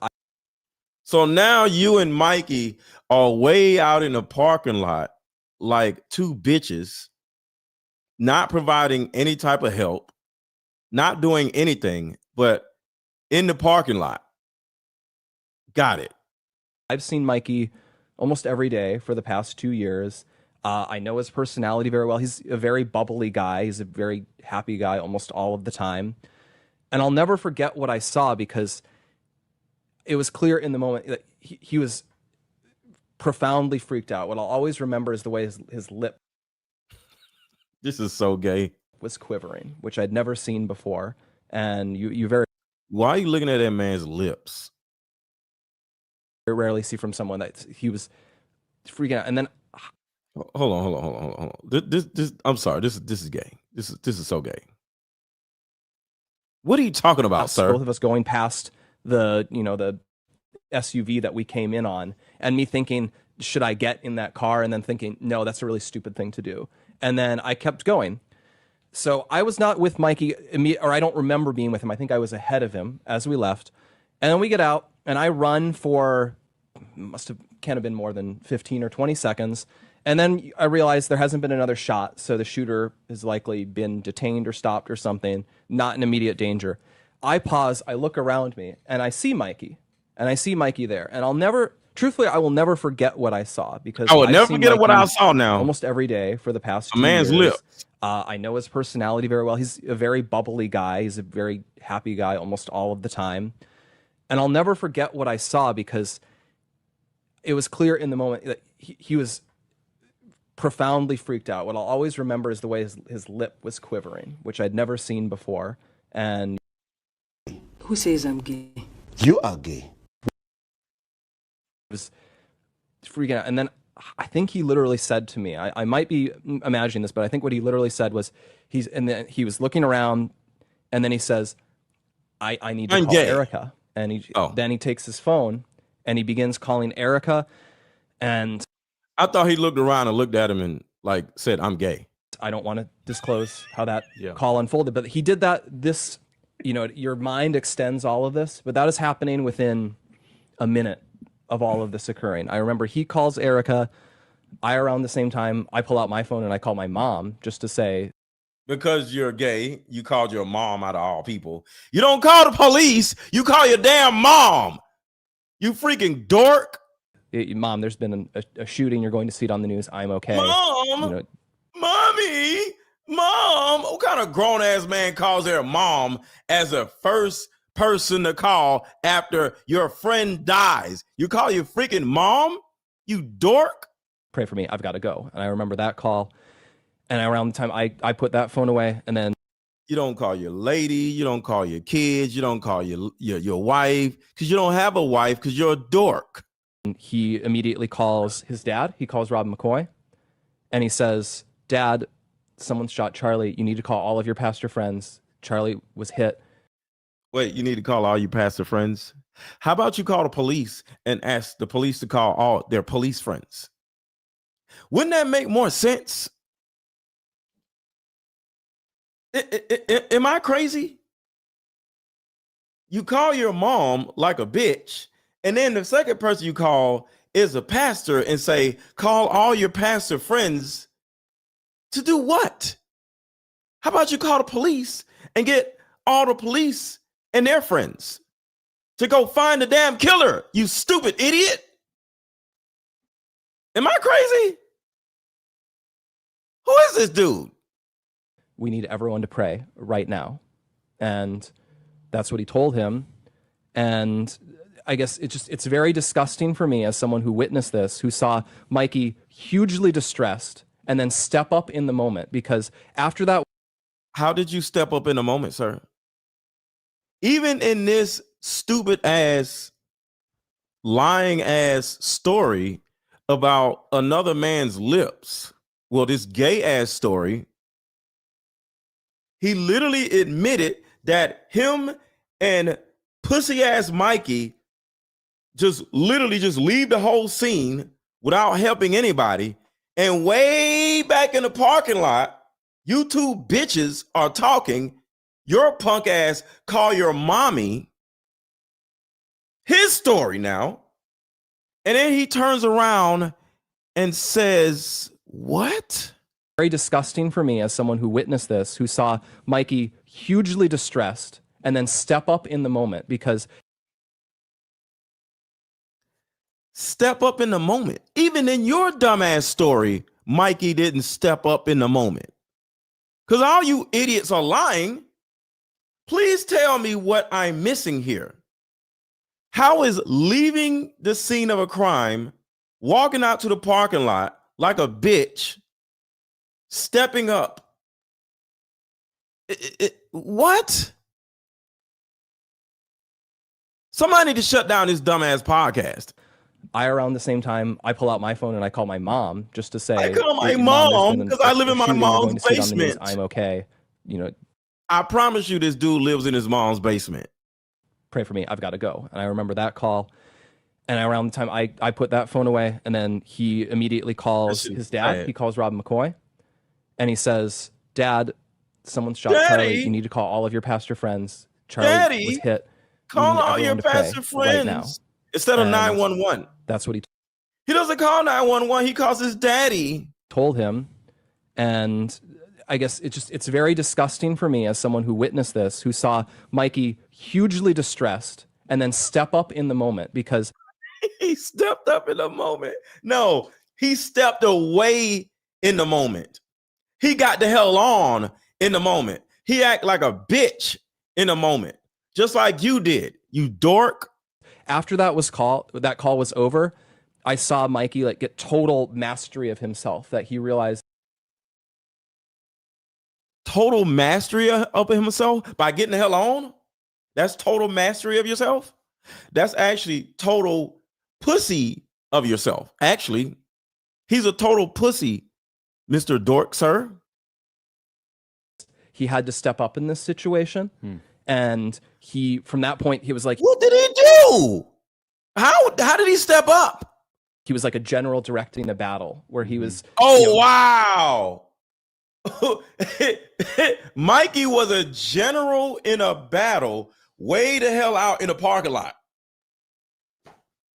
So now you and Mikey are way out in the parking lot like two bitches, not providing any type of help, not doing anything, but in the parking lot. Got it. I've seen Mikey almost every day for the past 2 years. I know his personality very well. He's a very bubbly guy. He's a very happy guy almost all of the time. And I'll never forget what I saw because it was clear in the moment that he was profoundly freaked out. What I'll always remember is the way his lip This is so gay. was quivering, which I'd never seen before. And you very Why are you looking at that man's lips? rarely see from someone that he was freaking out. And then Hold on. This I'm sorry. This is gay. This is so gay. What are you talking about, sir? both of us going past the SUV that we came in on, and me thinking, should I get in that car? And then thinking, no, that's a really stupid thing to do. And then I kept going. So I was not with Mikey, or I don't remember being with him. I think I was ahead of him as we left. And then we get out, and I run for, can't have been more than 15 or 20 seconds. And then I realized there hasn't been another shot, so the shooter has likely been detained or stopped or something, not in immediate danger. I pause, I look around me, and I see Mikey. And I see Mikey there. And truthfully, I will never forget what I saw because I will never forget Mikey what I saw now. almost every day for the past 2 man's years. lips. I know his personality very well. He's a very bubbly guy. He's a very happy guy almost all of the time. And I'll never forget what I saw because it was clear in the moment that he was profoundly freaked out. What I'll always remember is the way his lip was quivering, which I'd never seen before. And who says I'm gay? You are gay. Was freaking out. And then I think he literally said to me, I might be imagining this, but I think what he literally said was then he was looking around, and then he says, I need to call gay. Erica. And then he takes his phone and he begins calling Erica. And I thought he looked around and looked at him and said, I'm gay. I don't want to disclose how that call unfolded, but he did that. Your mind extends all of this, but that is happening within a minute of all of this occurring. I remember he calls Erica. Around the same time, I pull out my phone and I call my mom just to say, because you're gay, you called your mom out of all people. You don't call the police. You call your damn mom. You freaking dork. Mom, there's been a shooting. You're going to see it on the news. I'm okay. Mom, mommy, mom. What kind of grown ass man calls their mom as a first person to call after your friend dies? You call your freaking mom? You dork. Pray for me. I've got to go. And I remember that call. And around the time I put that phone away, and then you don't call your lady, you don't call your kids, you don't call your wife because you don't have a wife because you're a dork. He immediately calls his dad. He calls Rob McCoy, and he says, Dad, someone shot Charlie. You need to call all of your pastor friends. Charlie was hit. Wait, you need to call all your pastor friends? How about you call the police and ask the police to call all their police friends? Wouldn't that make more sense? Am I crazy? You call your mom like a bitch, and then the second person you call is a pastor and say, call all your pastor friends to do what? How about you call the police and get all the police and their friends to go find the damn killer, you stupid idiot? Am I crazy? Who is this dude? we need everyone to pray right now. And that's what he told him. And I guess it's very disgusting for me as someone who witnessed this, who saw Mikey hugely distressed and then step up in the moment, because after that. How did you step up in the moment, sir? Even in this stupid ass, lying ass story about another man's lips, well, this gay ass story, he literally admitted that him and pussy ass Mikey just literally just leave the whole scene without helping anybody. And way back in the parking lot, you two bitches are talking. Your punk ass call your mommy. His story now. And then he turns around and says, what? Very disgusting for me as someone who witnessed this, who saw Mikey hugely distressed and then step up in the moment, because. Step up in the moment. Even in your dumbass story, Mikey didn't step up in the moment. Because all you idiots are lying. Please tell me what I'm missing here. How is leaving the scene of a crime, walking out to the parking lot like a bitch, stepping up? What? Somebody need to shut down this dumbass podcast. Around the same time, I pull out my phone and I call my mom just to say. I call my mom because I live in my mom's basement. I'm okay. You know. I promise you, this dude lives in his mom's basement. Pray for me. I've got to go. And I remember that call. And around the time I put that phone away, and then he immediately calls his dad. He calls Rob McCoy, and he says, "Dad, someone shot Charlie. You need to call all of your pastor friends. Charlie was hit. Call all your pastor friends right now." Instead of 911. That's what he doesn't call 911. He calls his daddy. Told him. And I guess it's very disgusting for me as someone who witnessed this, who saw Mikey hugely distressed and then step up in the moment, because. He stepped up in the moment. No, he stepped away in the moment. He got the hell on in the moment. He acted like a bitch in the moment, just like you did, you dork. After that call was over, I saw Mikey like get total mastery of himself, that he realized. Total mastery of himself by getting the hell on? That's total mastery of yourself? That's actually total pussy of yourself. Actually, he's a total pussy, Mr. Dork, sir. He had to step up in this situation. And from that point, he was like, what did he do? How did he step up? He was like a general directing a battle where he was. Oh, wow. Mikey was a general in a battle way the hell out in a parking lot.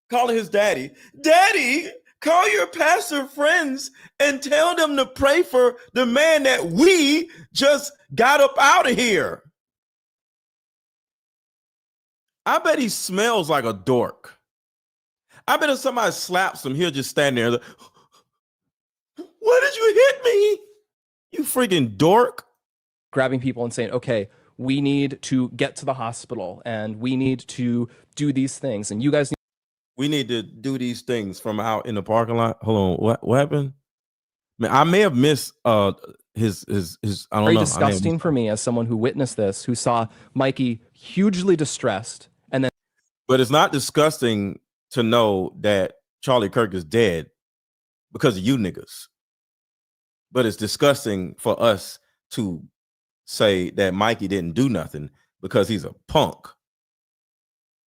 Calling his daddy. Daddy, call your pastor friends and tell them to pray for the man that we just got up out of here. I bet he smells like a dork. I bet if somebody slaps him, he'll just stand there. Like, why did you hit me? You freaking dork. Grabbing people and saying, okay, we need to get to the hospital and we need to do these things. And you guys we need to do these things from out in the parking lot. Hold on. What happened? Man, I may have missed his I don't know. Very disgusting for me as someone who witnessed this, who saw Mikey hugely distressed. And then, but it's not disgusting to know that Charlie Kirk is dead because of you niggas. But it's disgusting for us to say that Mikey didn't do nothing because he's a punk.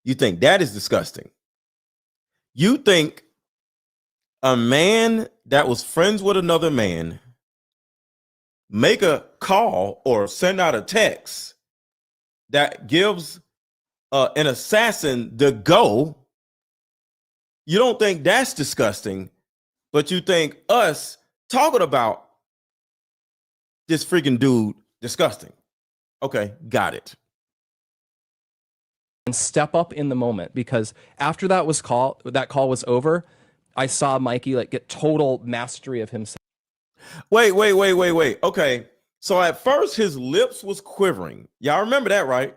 You think that is disgusting? You think a man that was friends with another man make a call or send out a text that gives an assassin the go? You don't think that's disgusting, but you think us talking about this freaking dude disgusting. Okay, got it. And step up in the moment, because after that call was over, I saw Mikey like get total mastery of himself. Wait. Okay, So at first his lips was quivering. Y'all remember that, right?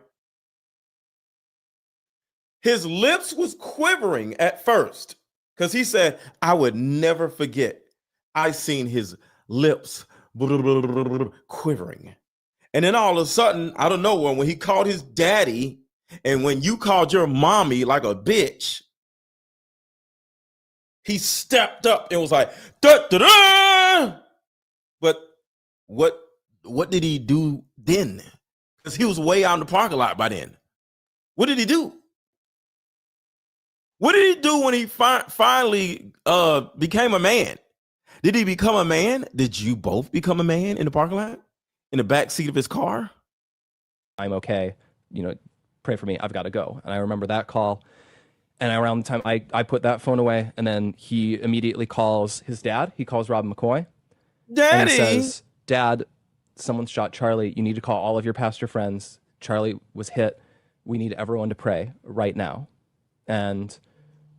His lips was quivering at first because he said, I would never forget. I seen his lips quivering. And then all of a sudden, out of nowhere, when he called his daddy, and when you called your mommy like a bitch, he stepped up and was like, da, da, da! But what did he do then? Because he was way out in the parking lot by then. What did he do? What did he do when he finally became a man? Did he become a man? Did you both become a man in the parking lot? In the back seat of his car? I'm okay. Pray for me. I've got to go. And I remember that call. And around the time I put that phone away, and then he immediately calls his dad. He calls Rob McCoy. Daddy! And he says, Dad, someone shot Charlie. You need to call all of your pastor friends. Charlie was hit. We need everyone to pray right now. And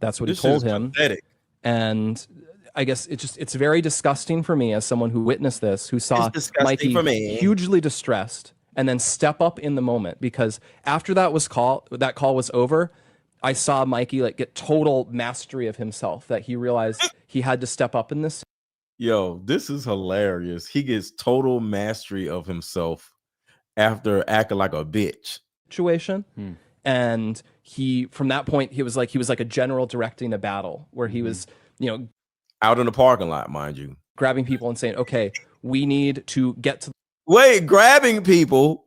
that's what he told him. Pathetic. And I guess it's very disgusting for me as someone who witnessed this, who saw Mikey hugely distressed and then step up in the moment, because after that call was over, I saw Mikey get total mastery of himself, that he realized he had to step up in this. Yo, this is hilarious. He gets total mastery of himself after acting like a bitch. Situation. And from that point, he was like a general directing a battle where he was, out in the parking lot, mind you, grabbing people and saying, okay, we need to get to. Wait, grabbing people.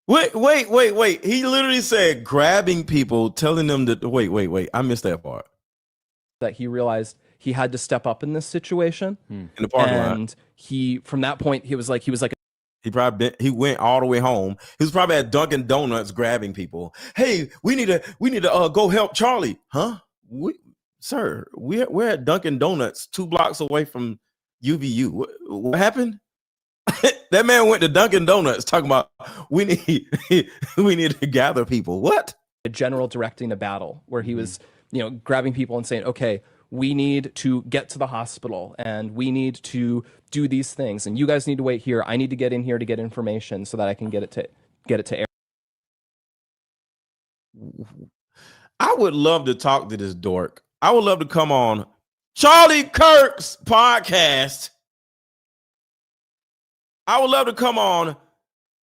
Wait. He literally said grabbing people, telling them that, wait. I missed that part. That he realized he had to step up in this situation. In the parking lot. And from that point, he was like, he went all the way home. He was probably at Dunkin' Donuts grabbing people. Hey, we need to go help Charlie. Huh? Sir, we're at Dunkin' Donuts 2 blocks away from UVU. What happened? That man went to Dunkin' Donuts talking about we need to gather people. What? A general directing a battle where he was, grabbing people and saying, okay, we need to get to the hospital and we need to do these things. And you guys need to wait here. I need to get in here to get information so that I can get it to air. I would love to talk to this dork. I would love to come on Charlie Kirk's podcast. I would love to come on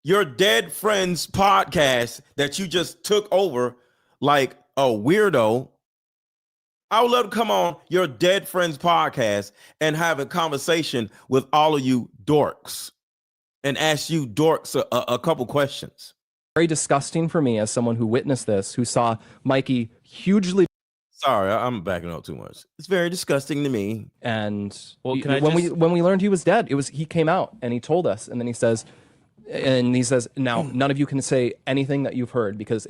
your dead friend's podcast that you just took over like a weirdo. I would love to come on your dead friend's podcast and have a conversation with all of you dorks and ask you dorks a couple questions. Very disgusting for me as someone who witnessed this, who saw Mikey hugely. Sorry, I'm backing up too much. It's very disgusting to me. And when we learned he was dead, he came out and he told us, and then he says, now none of you can say anything that you've heard, because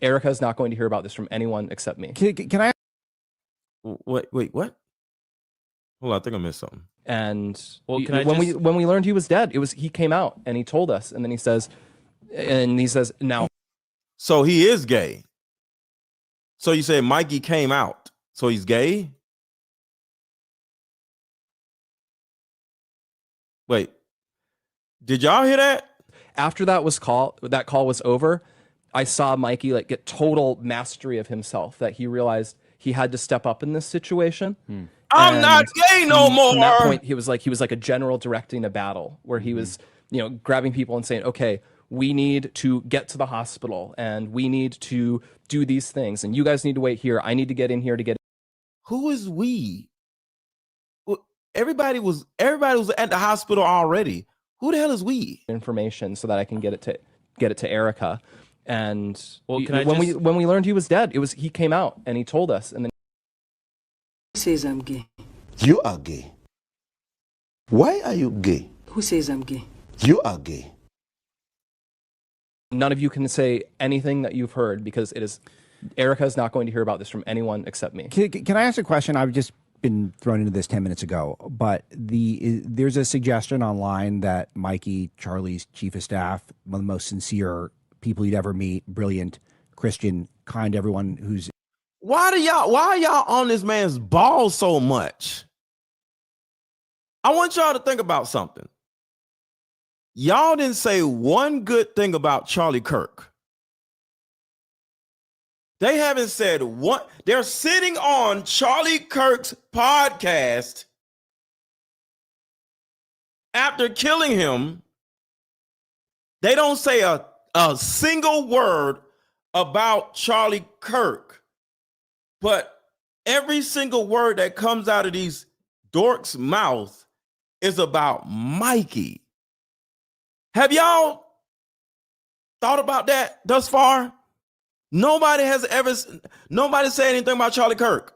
Erica is not going to hear about this from anyone except me. Can I? Wait, what? Hold on, I think I missed something. And when we learned he was dead, he came out and he told us, and then he says now. So he is gay. So you say Mikey came out, so he's gay? Wait, did y'all hear that? After that call was over, I saw Mikey get total mastery of himself, that he realized he had to step up in this situation. I'm not gay no more. From that point, he was like a general directing a battle where he was, grabbing people and saying, okay, we need to get to the hospital and we need to do these things. And you guys need to wait here. I need to get in here to get. Who is we? Everybody was at the hospital already. Who the hell is we? Information so that I can get it to Erica. And when we learned he was dead, he came out and he told us, and then Who says I'm gay? You are gay. Why are you gay? Who says I'm gay? You are gay. none of you can say anything that you've heard, because Erica is not going to hear about this from anyone except me. Can I ask a question? I've just been thrown into this 10 minutes ago, but there's a suggestion online that Mikey, Charlie's chief of staff, one of the most sincere people you'd ever meet, brilliant, Christian, kind, everyone who's... Why are y'all on this man's balls so much? I want y'all to think about something. Y'all didn't say one good thing about Charlie Kirk. They haven't said one. They're sitting on Charlie Kirk's podcast after killing him. They don't say a single word about Charlie Kirk, but every single word that comes out of these dorks' mouth is about Mikey. Have y'all thought about that thus far? Nobody said anything about Charlie Kirk.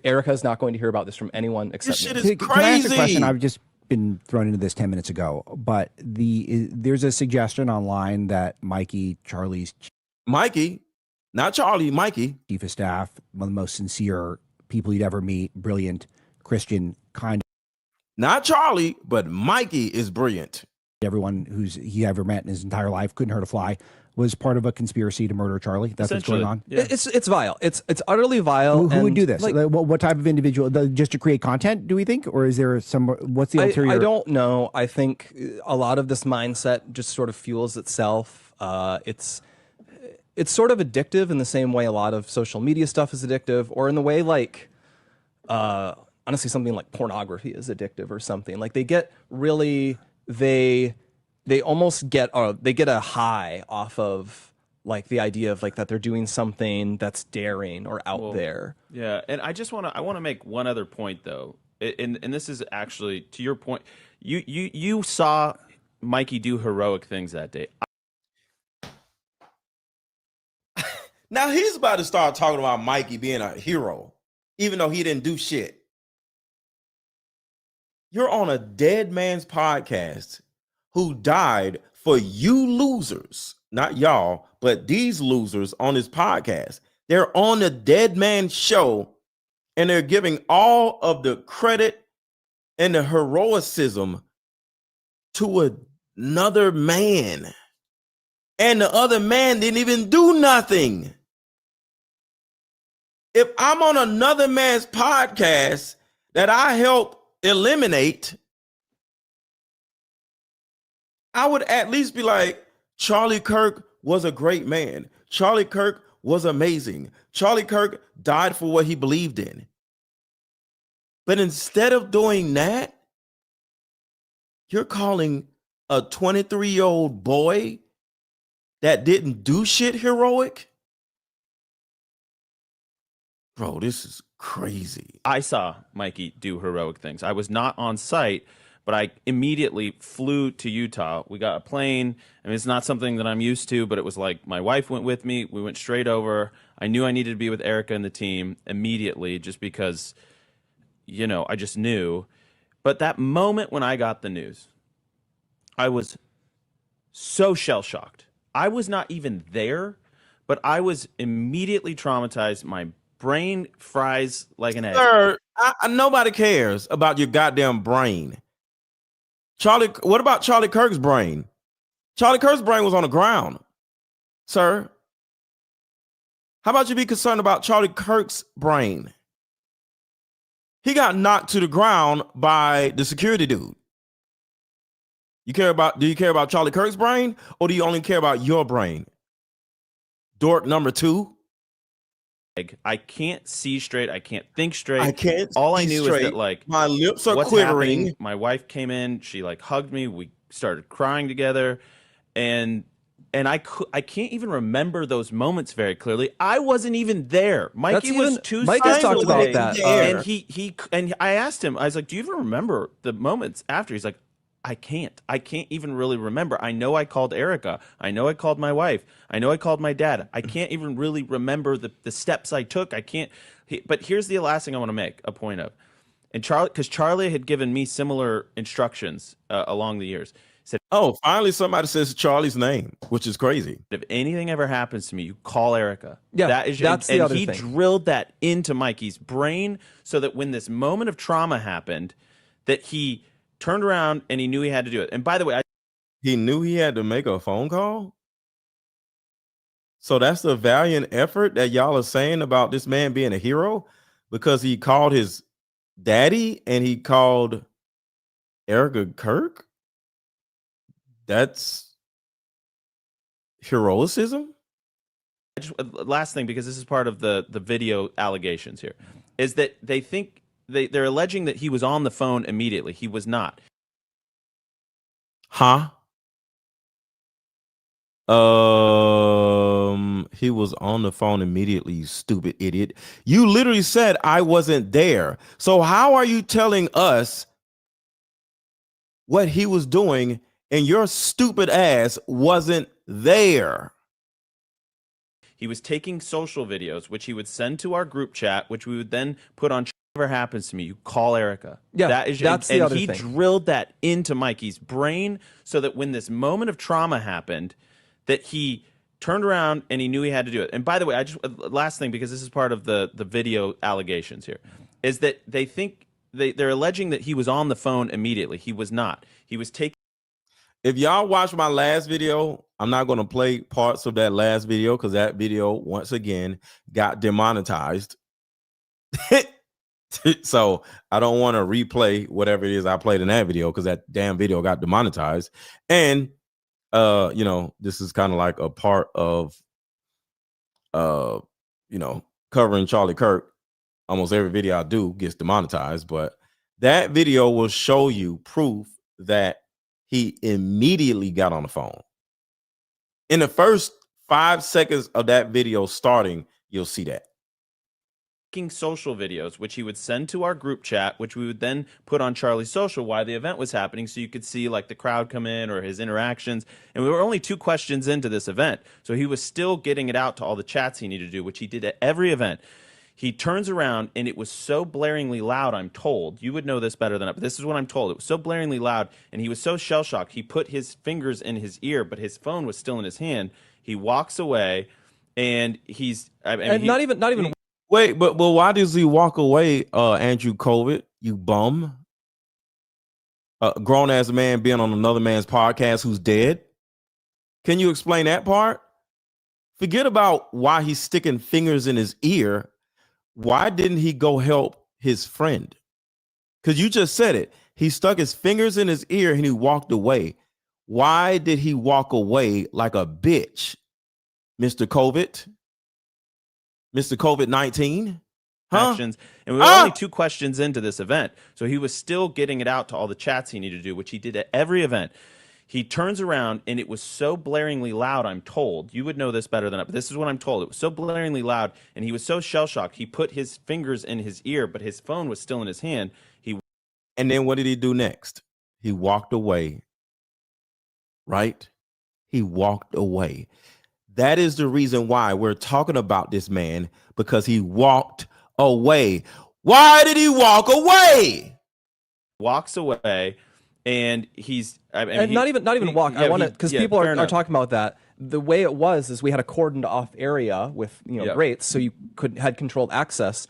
Erica's not going to hear about this from anyone except This shit me. is Can I ask a crazy. question? I've just been thrown into this 10 minutes ago, but there's a suggestion online that Mikey, not Charlie, Mikey, chief of staff, one of the most sincere people you'd ever meet, brilliant, Christian, kind. Not Charlie, but Mikey is brilliant. Everyone he ever met in his entire life, couldn't hurt a fly, was part of a conspiracy to murder Charlie. That's what's going on. Yeah. It's vile. It's utterly vile. Who would do this? Like, what type of individual? Just to create content, do we think, or is there some? What's the ulterior? I don't know. I think a lot of this mindset just sort of fuels itself. It's sort of addictive in the same way a lot of social media stuff is addictive, or in the way like, honestly, something like pornography is addictive or something. Like they get really they almost get a high off of like the idea of like that they're doing something that's daring or out there. Yeah, and I want to make one other point though, and this is actually to your point. You saw Mikey do heroic things that day. Now he's about to start talking about Mikey being a hero, even though he didn't do shit. You're on a dead man's podcast who died for you losers, not y'all, but these losers on his podcast. They're on the dead man show and they're giving all of the credit and the heroicism to another man. And the other man didn't even do nothing. If I'm on another man's podcast that I help eliminate, I would at least be like, Charlie Kirk was a great man. Charlie Kirk was amazing. Charlie Kirk died for what he believed in. But instead of doing that, you're calling a 23-year-old boy that didn't do shit heroic? Bro, this is crazy. I saw Mikey do heroic things. I was not on site, but I immediately flew to Utah. We got a plane. I mean, it's not something that I'm used to, but it was like my wife went with me. We went straight over. I knew I needed to be with Erica and the team immediately just because, you know, I just knew. But that moment when I got the news, I was so shell-shocked. I was not even there, but I was immediately traumatized. My brain fries like an egg. Sir, nobody cares about your goddamn brain. What about Charlie Kirk's brain? Charlie Kirk's brain was on the ground, sir. How about you be concerned about Charlie Kirk's brain? He got knocked to the ground by the security dude. Do you care about Charlie Kirk's brain, or do you only care about your brain? Dork number 2. I can't see straight. I can't think straight. I can't. All I see knew straight. is that like my lips are what's quivering. happening? My wife came in. She like hugged me. We started crying together, and I can't even remember those moments very clearly. I wasn't even there. Mikey was two. Mike has talked about that, and I asked him. I was like, "Do you even remember the moments after?" He's like, I can't even really remember. I know I called Erica. I know I called my wife. I know I called my dad. I can't even really remember the steps I took. I can't. But here's the last thing I want to make a point of. And because Charlie had given me similar instructions along the years. He said, "Oh, finally somebody says Charlie's name," which is crazy. If anything ever happens to me, you call Erica. Yeah, that's the other thing. And he drilled that into Mikey's brain so that when this moment of trauma happened, that he turned around and he knew he had to do it. And by the way, he knew he had to make a phone call. So that's the valiant effort that y'all are saying about this man being a hero, because he called his daddy and he called Erica Kirk? That's heroicism? Last thing, because this is part of the video allegations here, is that they think they're alleging that he was on the phone immediately. He was not. Huh? He was on the phone immediately, you stupid idiot. You literally said I wasn't there. So how are you telling us what he was doing and your stupid ass wasn't there? He was taking social videos, which he would send to our group chat, which we would then put on whatever happens to me. You call Erica. Yeah, that's the other he thing. drilled that into Mikey's brain so that when this moment of trauma happened, that he turned around and he knew he had to do it. And by the way, last thing, because this is part of the video allegations here, is that they think they're alleging that he was on the phone immediately. He was not. He was taking. If y'all watch my last video, I'm not going to play parts of that last video because that video, once again, got demonetized. So I don't want to replay whatever it is I played in that video because that damn video got demonetized. And, you know, this is kind of like a part of, you know, covering Charlie Kirk. Almost every video I do gets demonetized, but that video will show you proof that he immediately got on the phone. In the first 5 seconds of that video starting, you'll see that. Taking social videos, which he would send to our group chat, which we would then put on Charlie's social while the event was happening, so you could see like the crowd come in or his interactions. And we were only 2 questions into this event, so he was still getting it out to all the chats he needed to do, which he did at every event. He turns around, and it was so blaringly loud, I'm told. You would know this better than I, but this is what I'm told. It was so blaringly loud, and he was so shell-shocked. He put his fingers in his ear, but his phone was still in his hand. He walks away, and he's... not even... Wait, but why does he walk away, Andrew Colvet, you bum? A grown-ass man being on another man's podcast who's dead? Can you explain that part? Forget about why he's sticking fingers in his ear. Why didn't he go help his friend? Because you just said it. He stuck his fingers in his ear and he walked away. Why did he walk away like a bitch, Mr. COVID? Mr. COVID-19? Actions. And we were only 2 questions into this event, so he was still getting it out to all the chats he needed to do, which he did at every event. He turns around, and it was so blaringly loud, I'm told. You would know this better than I, but this is what I'm told. It was so blaringly loud, and he was so shell-shocked. He put his fingers in his ear, but his phone was still in his hand. And then what did he do next? He walked away, right? He walked away. That is the reason why we're talking about this man, because he walked away. Why did he walk away? Walks away. And he's not even walk. Yeah, I want to, because people are talking about that. The way it was is we had a cordoned off area with grates, so you had controlled access.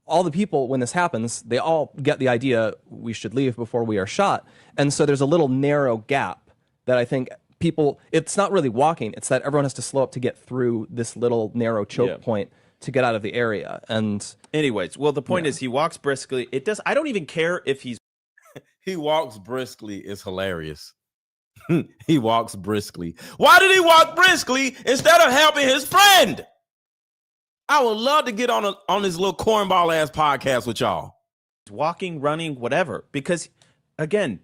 All the people, when this happens, they all get the idea we should leave before we are shot, and so there's a little narrow gap that I think people. It's not really walking; it's that everyone has to slow up to get through this little narrow choke point to get out of the area. And anyways, well, the point is, he walks briskly. It does. I don't even care if he's. He walks briskly is hilarious. He walks briskly. Why did he walk briskly instead of helping his friend? I would love to get on this little cornball ass podcast with y'all. Walking, running, whatever. Because again,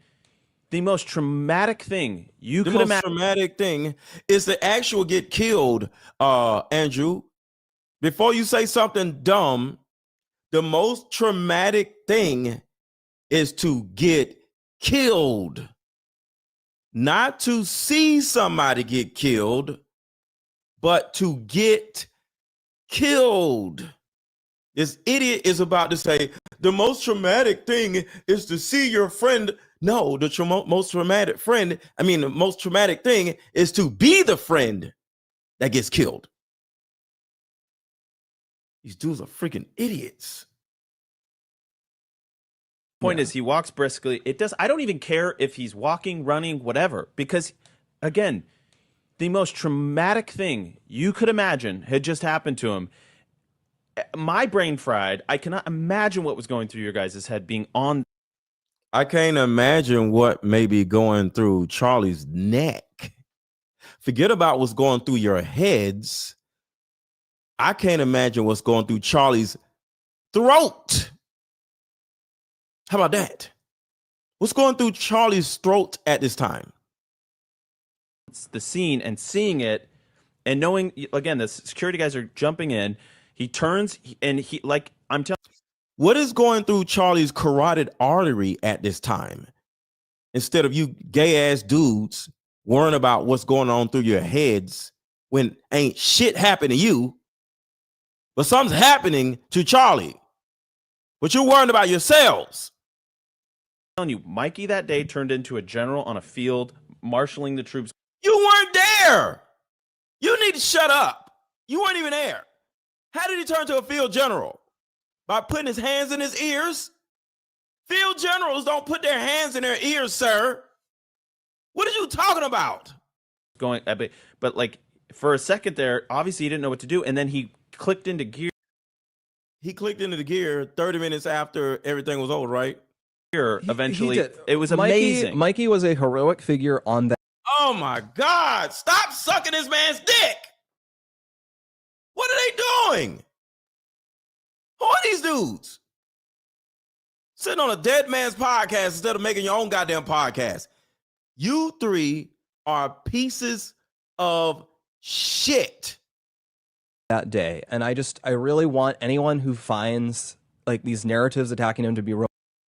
the most traumatic thing you could imagine. The most traumatic thing is to actually get killed, Andrew. Before you say something dumb, the most traumatic thing is to get killed, not to see somebody get killed, but to get killed. This idiot is about to say the most traumatic thing is to see your friend. No, the most traumatic thing is to be the friend that gets killed. These dudes are freaking idiots. Point is, he walks briskly. It does. I don't even care if he's walking, running, whatever, because again, the most traumatic thing you could imagine had just happened to him. My brain fried. I cannot imagine what was going through your guys' head being on. I can't imagine what may be going through Charlie's neck. Forget about what's going through your heads. I can't imagine what's going through Charlie's throat. How about that? What's going through Charlie's throat at this time? It's the scene and seeing it and knowing, again, the security guys are jumping in. He turns and he, like, I'm telling. What is going through Charlie's carotid artery at this time? Instead of you gay ass dudes worrying about what's going on through your heads when ain't shit happening to you, but something's happening to Charlie. But you're worrying about yourselves. I'm telling you, Mikey that day turned into a general on a field, marshaling the troops. You weren't there. You need to shut up. You weren't even there. How did he turn to a field general? By putting his hands in his ears? Field generals don't put their hands in their ears, sir. What are you talking about? Going epic, but like for a second there, obviously he didn't know what to do, and then he clicked into gear. He clicked into the gear 30 minutes after everything was over, right? Eventually, it was Mikey, amazing. Mikey was a heroic figure on that. Oh my God! Stop sucking this man's dick. What are they doing? Who are these dudes? Sitting on a dead man's podcast instead of making your own goddamn podcast. You three are pieces of shit. That day, and I really want anyone who finds like these narratives attacking him to be real.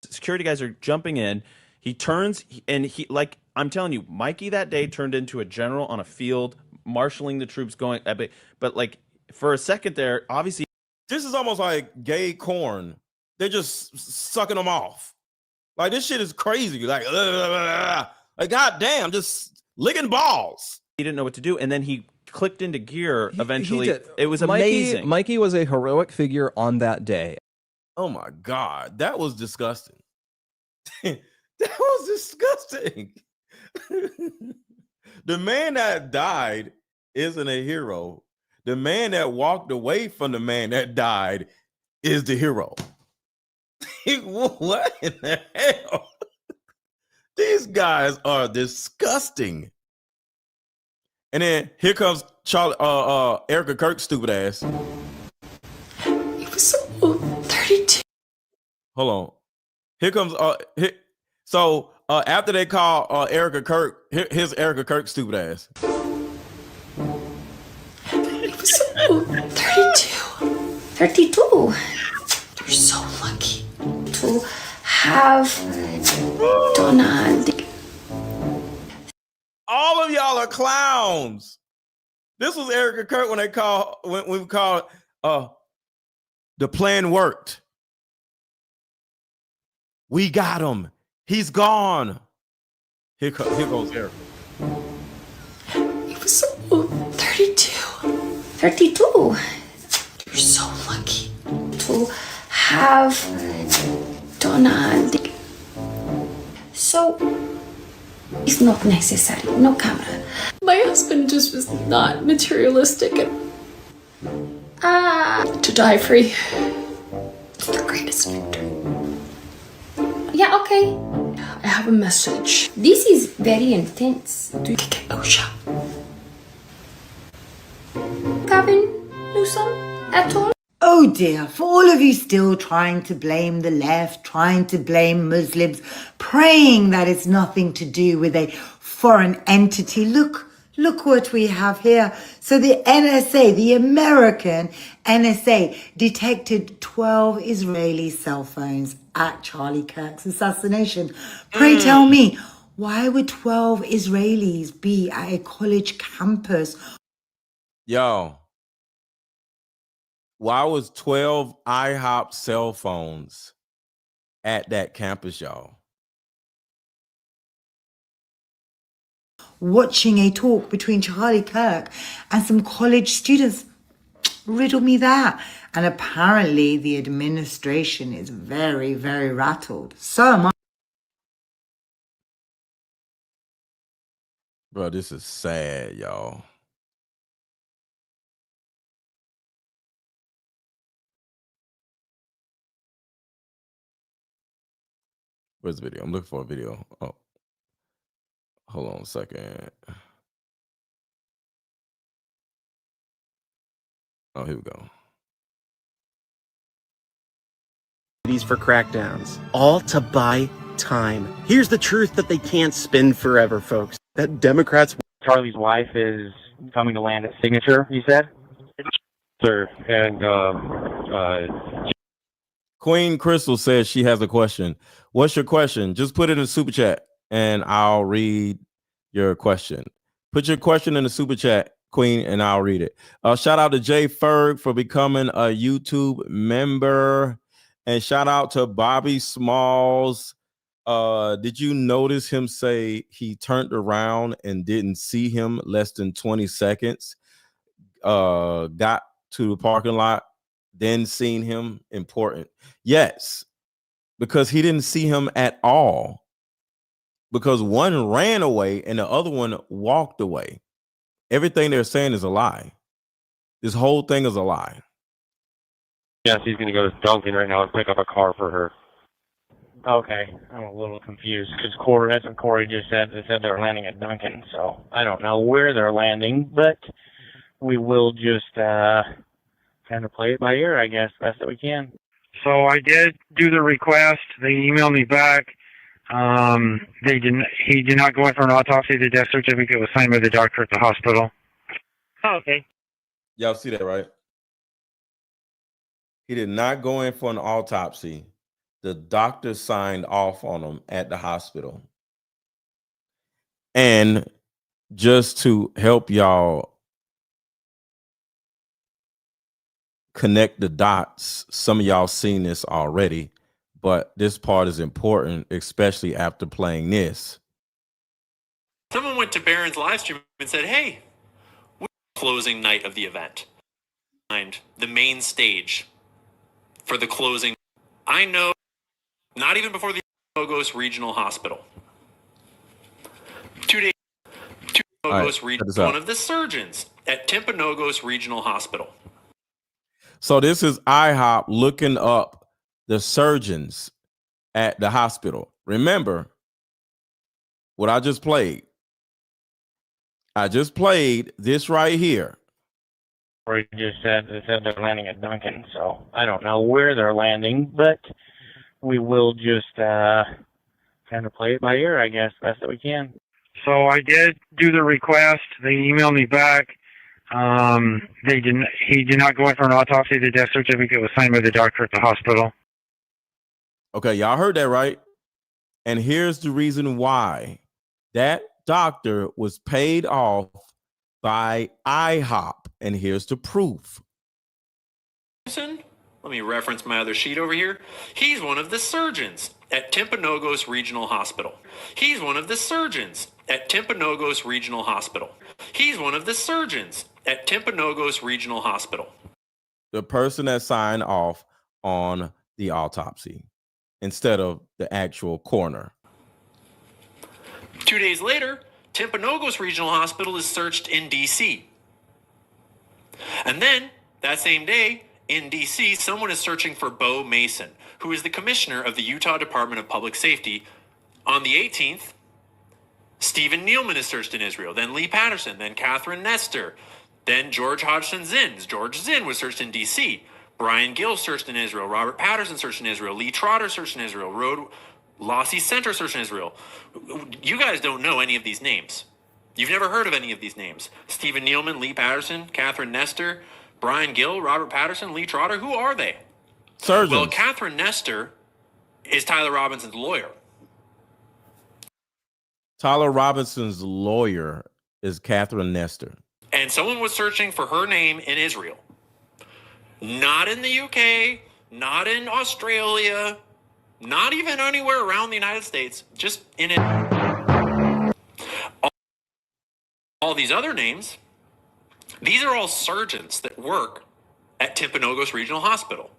Security guys are jumping in. He turns and he, like, I'm telling you, Mikey that day turned into a general on a field, marshaling the troops, going epic. But like for a second there, obviously. This is almost like gay corn. They're just sucking them off. Like, this shit is crazy. Like goddamn, just licking balls. He didn't know what to do, and then he clicked into gear eventually. It was amazing. Mikey was a heroic figure on that day. Oh my God, that was disgusting. That was disgusting. The man that died isn't a hero. The man that walked away from the man that died is the hero. What in the hell? These guys are disgusting. And then here comes Charlie, Erica Kirk's stupid ass. He was so 32. Hold on. Here comes so after they call Erica Kirk, here's Erica Kirk's stupid ass. He was so 32. 32. You're so lucky to have Donald. All of y'all are clowns. This was Erica Kirk when we called the plan worked. We got him. He's gone. Here goes Erica. He was so 32. 32. You're so lucky to have Donald. So it's not necessary. No camera. My husband just was not materialistic and to die free. It's the greatest victory. Yeah, okay. I have a message. This is very intense. Do you get OSHA? Gavin Newsom at all? Oh dear, for all of you still trying to blame the left, trying to blame Muslims, praying that it's nothing to do with a foreign entity. Look what we have here. So the NSA, the American NSA, detected 12 Israeli cell phones at Charlie Kirk's assassination. Pray tell me, why would 12 Israelis be at a college campus? Yo, why was 12 IHOP cell phones at that campus, y'all? Watching a talk between Charlie Kirk and some college students. Riddle me that. And apparently the administration is very, very rattled. So am I. Bro, this is sad, y'all. Where's the video? I'm looking for a video. Oh, hold on a second. Oh, here we go. For crackdowns, all to buy time. Here's the truth that they can't spin forever, folks. That Democrats. Charlie's wife is coming to land at Signature, you said? Sir, and Queen Crystal says she has a question. What's your question? Just put it in the super chat and I'll read your question. Put your question in the super chat, Queen, and I'll read it. Shout out to Jay Ferg for becoming a YouTube member. And shout out to Bobby Smalls. Did you notice him say he turned around and didn't see him less than 20 seconds? Got to the parking lot, then seen him? Important. Yes, because he didn't see him at all. Because one ran away and the other one walked away. Everything they're saying is a lie. This whole thing is a lie. yes, he's going to go to Duncan right now and pick up a car for her. Okay, I'm a little confused because that's what Corey just said. They said they're landing at Duncan, so I don't know where they're landing, but we will just kind of play it by ear, I guess, best that we can. So I did do the request. They emailed me back. He did not go in for an autopsy. The death certificate was signed by the doctor at the hospital. Oh, okay. Y'all see that, right? He did not go in for an autopsy. The doctor signed off on him at the hospital. And just to help y'all connect the dots, some of y'all seen this already, but this part is important, especially after playing this. Someone went to Barron's live stream and said, hey, we're closing night of the event. And the main stage for the closing. I know, not even before the Timpanogos Regional Hospital. 2 days, Timpanogos Regional, one of the surgeons at Timpanogos Regional Hospital. So this is IHOP looking up the surgeons at the hospital. Remember what I just played. I just played this right here. Corey just said they said they're landing at Duncan, so I don't know where they're landing, but we will just kind of play it by ear, I guess, best that we can. So I did do the request. They emailed me back. He did not go in for an autopsy. The death certificate was signed by the doctor at the hospital. Okay, y'all heard that, right? And here's the reason why. That doctor was paid off by IHOP, and here's the proof. Let me reference my other sheet over here. He's one of the surgeons at Timpanogos Regional Hospital. He's one of the surgeons at Timpanogos Regional Hospital. He's one of the surgeons at Timpanogos Regional Hospital. The person that signed off on the autopsy instead of the actual coroner. 2 days later, Timpanogos Regional Hospital is searched in D.C. And then, that same day, in D.C., someone is searching for Bo Mason, who is the commissioner of the Utah Department of Public Safety. On the 18th, Stephen Nealman is searched in Israel, then Lee Patterson, then Catherine Nestor, then George Hodgson Zins. George Zinn was searched in D.C. Brian Gill searched in Israel. Robert Patterson searched in Israel. Lee Trotter searched in Israel. Lossie Center searched in Israel. You guys don't know any of these names. You've never heard of any of these names. Stephen Nealman, Lee Patterson, Catherine Nestor, Brian Gill, Robert Patterson, Lee Trotter. Who are they? Surgeons. Well, Catherine Nestor is Tyler Robinson's lawyer. Tyler Robinson's lawyer is Catherine Nestor. And someone was searching for her name in Israel. Not in the UK, not in Australia, not even anywhere around the United States, just in it. All these other names, these are all surgeons that work at Timpanogos Regional Hospital.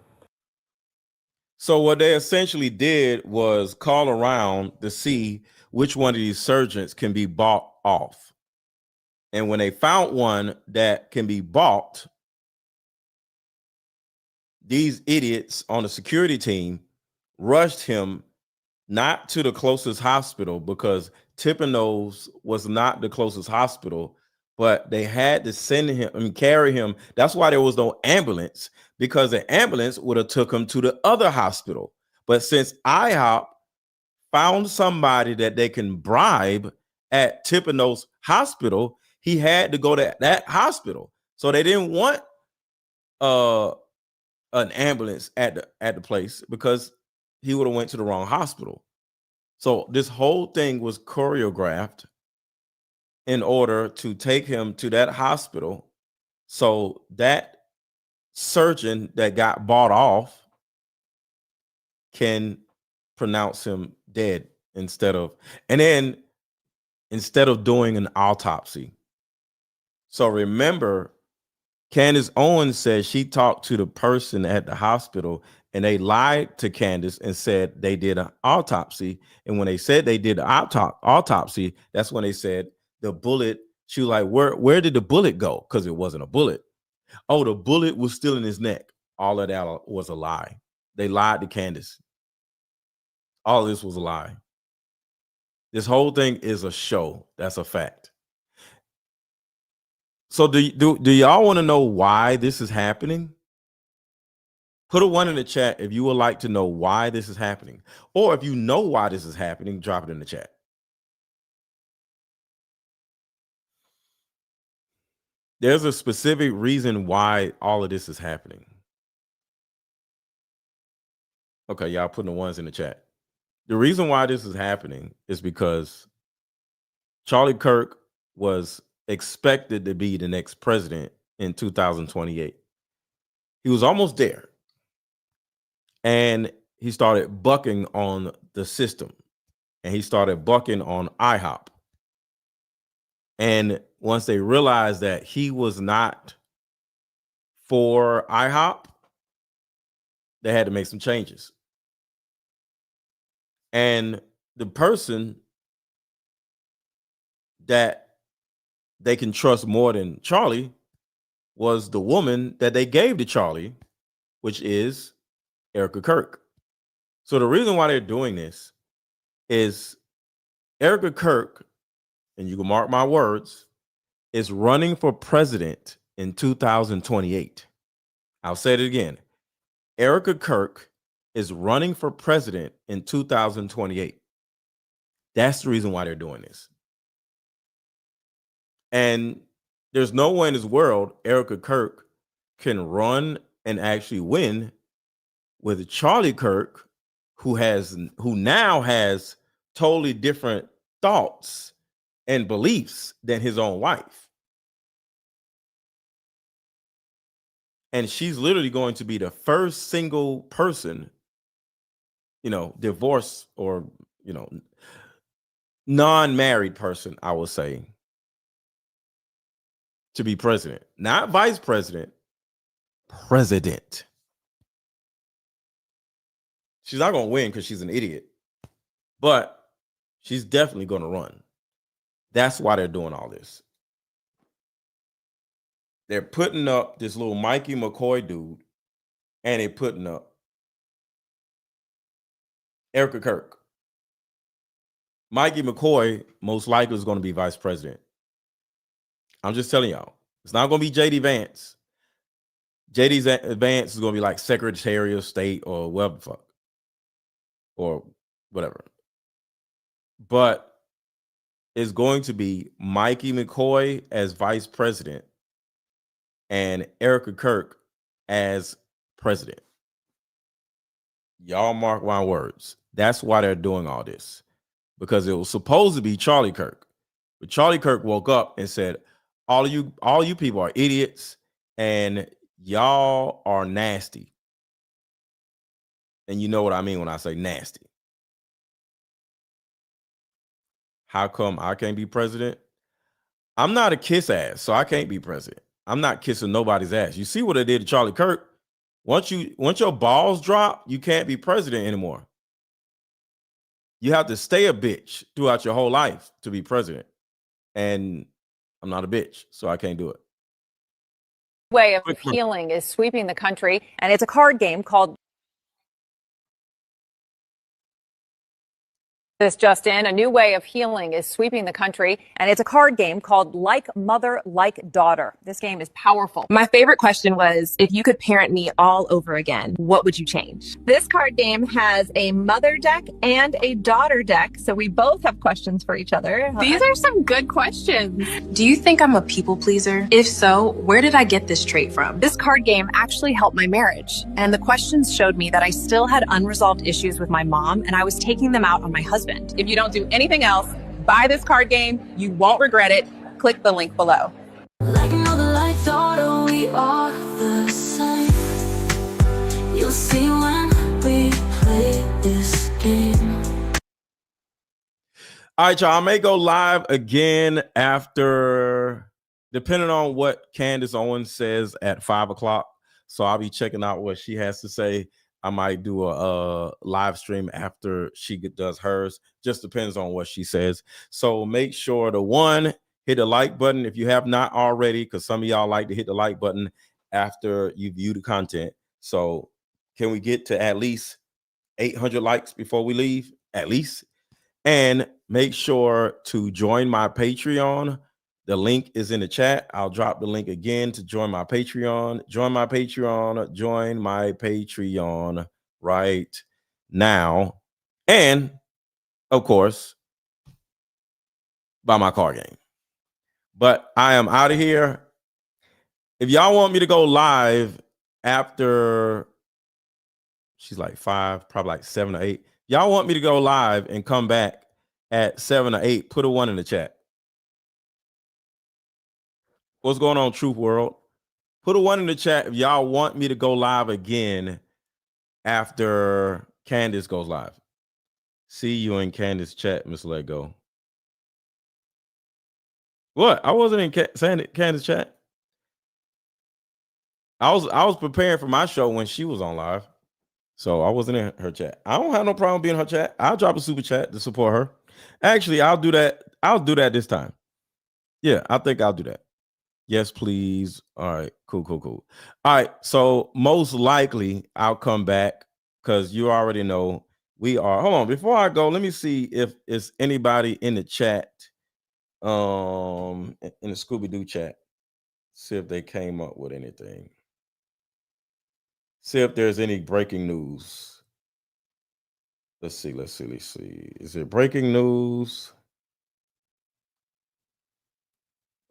So what they essentially did was call around to see which one of these surgeons can be bought off. And when they found one that can be bought, these idiots on the security team rushed him not to the closest hospital because Tippenos was not the closest hospital, but they had to send him and carry him. That's why there was no ambulance, because the ambulance would have took him to the other hospital. But since IHOP found somebody that they can bribe at Tippenos Hospital, he had to go to that hospital. So they didn't want an ambulance at the place because he would have went to the wrong hospital. So this whole thing was choreographed in order to take him to that hospital so that surgeon that got bought off can pronounce him dead instead of doing an autopsy. So remember, Candace Owens said she talked to the person at the hospital and they lied to Candace and said they did an autopsy. And when they said they did an autopsy, that's when they said the bullet, she was like, where did the bullet go? Because it wasn't a bullet. Oh, the bullet was still in his neck. All of that was a lie. They lied to Candace. All of this was a lie. This whole thing is a show. That's a fact. So do y'all want to know why this is happening? Put a 1 in the chat if you would like to know why this is happening. Or if you know why this is happening, drop it in the chat. There's a specific reason why all of this is happening. Okay, y'all putting the ones in the chat. The reason why this is happening is because Charlie Kirk was expected to be the next president in 2028. He was almost there. And he started bucking on the system. And he started bucking on IHOP. And once they realized that he was not for IHOP, they had to make some changes. And the person that they can trust more than Charlie was the woman that they gave to Charlie, which is Erica Kirk. So the reason why they're doing this is Erica Kirk, and you can mark my words, is running for president in 2028. I'll say it again. Erica Kirk is running for president in 2028. That's the reason why they're doing this. And there's no way in this world Erica Kirk can run and actually win with Charlie Kirk, who now has totally different thoughts and beliefs than his own wife. And she's literally going to be the first single person, divorced or, non-married person, I would say, to be president. Not vice president, president. She's not going to win because she's an idiot, but she's definitely going to run. That's why they're doing all this. They're putting up this little Mikey McCoy dude, and they're putting up Erica Kirk. Mikey McCoy most likely is going to be vice president. I'm just telling y'all. It's not going to be J.D. Vance. J.D. Vance is going to be like Secretary of State or whatever the fuck. Or whatever. But it's going to be Mikey McCoy as vice president and Erica Kirk as president. Y'all mark my words. That's why they're doing all this. Because it was supposed to be Charlie Kirk. But Charlie Kirk woke up and said, all you people are idiots and y'all are nasty. And you know what I mean when I say nasty. How come I can't be president? I'm not a kiss ass, so I can't be president. I'm not kissing nobody's ass. You see what they did to Charlie Kirk? Once your balls drop, you can't be president anymore. You have to stay a bitch throughout your whole life to be president. And I'm not a bitch, so I can't do it. Way of healing is sweeping the country, and it's a card game called This just in, a new way of healing is sweeping the country, and it's a card game called Like Mother, Like Daughter. This game is powerful. My favorite question was, if you could parent me all over again, what would you change? This card game has a mother deck and a daughter deck, so we both have questions for each other. These are some good questions. Do you think I'm a people pleaser? If so, where did I get this trait from? This card game actually helped my marriage, and the questions showed me that I still had unresolved issues with my mom, and I was taking them out on my husband. If you don't do anything else, buy this card game. You won't regret it. Click the link below. Like mother, like daughter, we are the same. You'll see when we play this game. All right, y'all. I may go live again after, depending on what Candace Owens says at 5 o'clock. So I'll be checking out what she has to say. I might do a live stream after she does hers. Just depends on what she says. So make sure to hit the like button if you have not already, because some of y'all like to hit the like button after you view the content. So can we get to at least 800 likes before we leave? At least. And make sure to join my Patreon. The link is in the chat. I'll drop the link again to join my Patreon. Join my Patreon. Join my Patreon right now. And, of course, buy my card game. But I am out of here. If y'all want me to go live after, she's like 5, probably like 7 or 8. Y'all want me to go live and come back at 7 or 8, put a 1 in the chat. What's going on, Truth World? Put a 1 in the chat if y'all want me to go live again after Candace goes live. See you in Candace chat, Miss Lego. What? I wasn't in Candace chat. I was preparing for my show when she was on live. So I wasn't in her chat. I don't have no problem being in her chat. I'll drop a super chat to support her. Actually, I'll do that. I'll do that this time. Yeah, I think I'll do that. Yes, please. All right, cool. All right, so most likely I'll come back because you already know we are. Hold on, before I go, let me see if it's anybody in the chat, in the Scooby-Doo chat. See if they came up with anything. See if there's any breaking news. Let's see. Is it breaking news?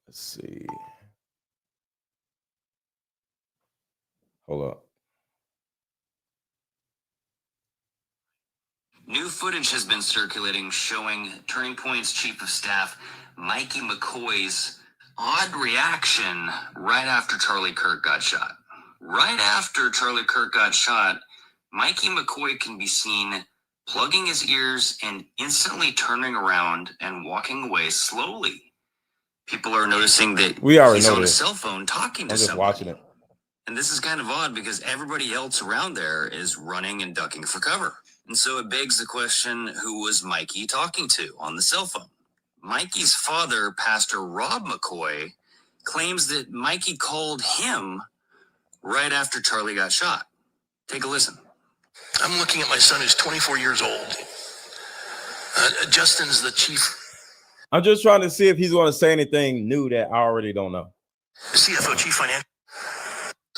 Let's see. Hold up. New footage has been circulating showing Turning Point's chief of staff, Mikey McCoy's odd reaction right after Charlie Kirk got shot. Right after Charlie Kirk got shot, Mikey McCoy can be seen plugging his ears and instantly turning around and walking away slowly. People are noticing that he's on a cell phone talking to someone. Watching it. And this is kind of odd because everybody else around there is running and ducking for cover. And so it begs the question, who was Mikey talking to on the cell phone? Mikey's father, Pastor Rob McCoy, claims that Mikey called him right after Charlie got shot. Take a listen. I'm looking at my son who's 24 years old. Justin's the chief. I'm just trying to see if he's going to say anything new that I already don't know. The CFO, chief financial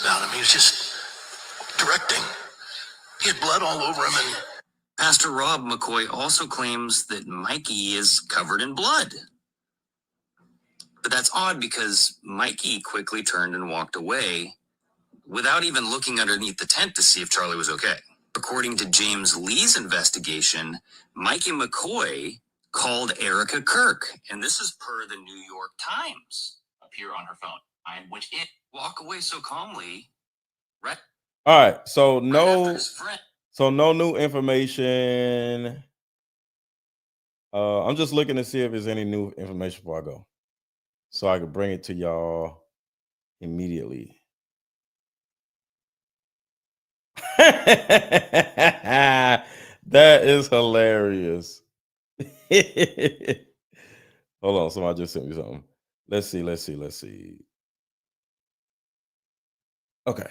about him. He was just directing. He had blood all over him. And Pastor Rob McCoy also claims that Mikey is covered in blood. But that's odd because Mikey quickly turned and walked away without even looking underneath the tent to see if Charlie was okay. According to James Lee's investigation, Mikey McCoy called Erica Kirk, and this is per the New York Times up here on her phone, which it walk away so calmly, right? All right, so no new information. I'm just looking to see if there's any new information before I go, so I can bring it to y'all immediately. That is hilarious. Hold on, somebody just sent me something. Let's see. Okay.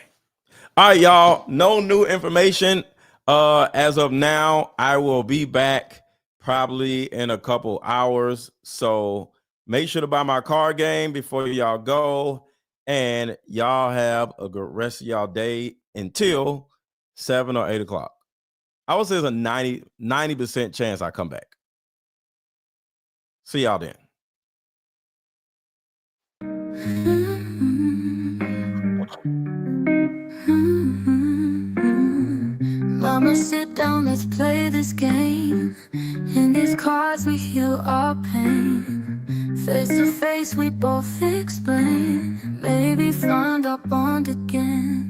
All right, y'all. No new information. As of now, I will be back probably in a couple hours. So make sure to buy my card game before y'all go. And y'all have a good rest of y'all day until 7 or 8 o'clock. I would say there's a 90% chance I come back. See y'all then. Mama, sit down, let's play this game. In these cards we heal our pain. Face to face we both explain. Maybe find our bond again.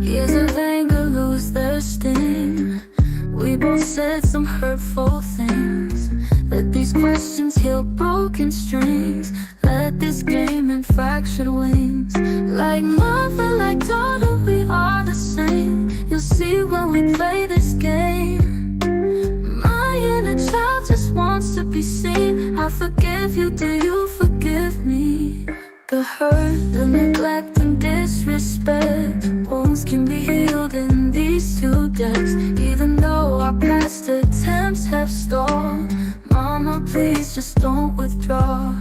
Years of anger lose their sting. We both said some hurtful things. Let these questions heal broken strings. Let this game and fractured wings. Like mother, like daughter, we are the same. You'll see when we play this game. My inner child just wants to be seen. I forgive you, do you forgive me? The hurt, the neglect and disrespect, wounds can be healed in these two decks. Even though our past attempts have stalled, Mama, please just don't withdraw.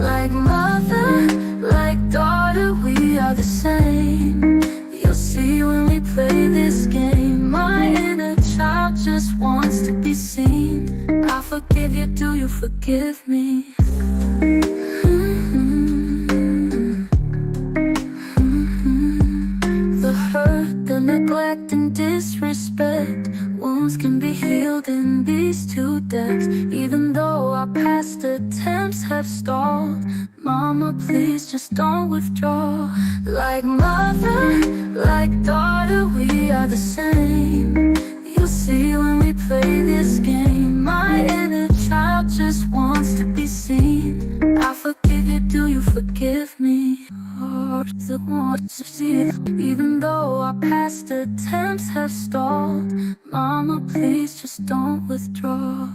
Like mother, like daughter, we are the same. You'll see when we play this game. My inner child just wants to be seen. I forgive you, do you forgive me? The hurt, the neglect and disrespect, wounds can be healed in these two decks. Even though our past attempts have stalled, Mama, please just don't withdraw. Like mother, like daughter, we are the same. You'll see when we play this game. My inner child just wants to be seen. I forgive you, do you forgive me? Even though our past attempts have stalled, Mama, please just don't withdraw.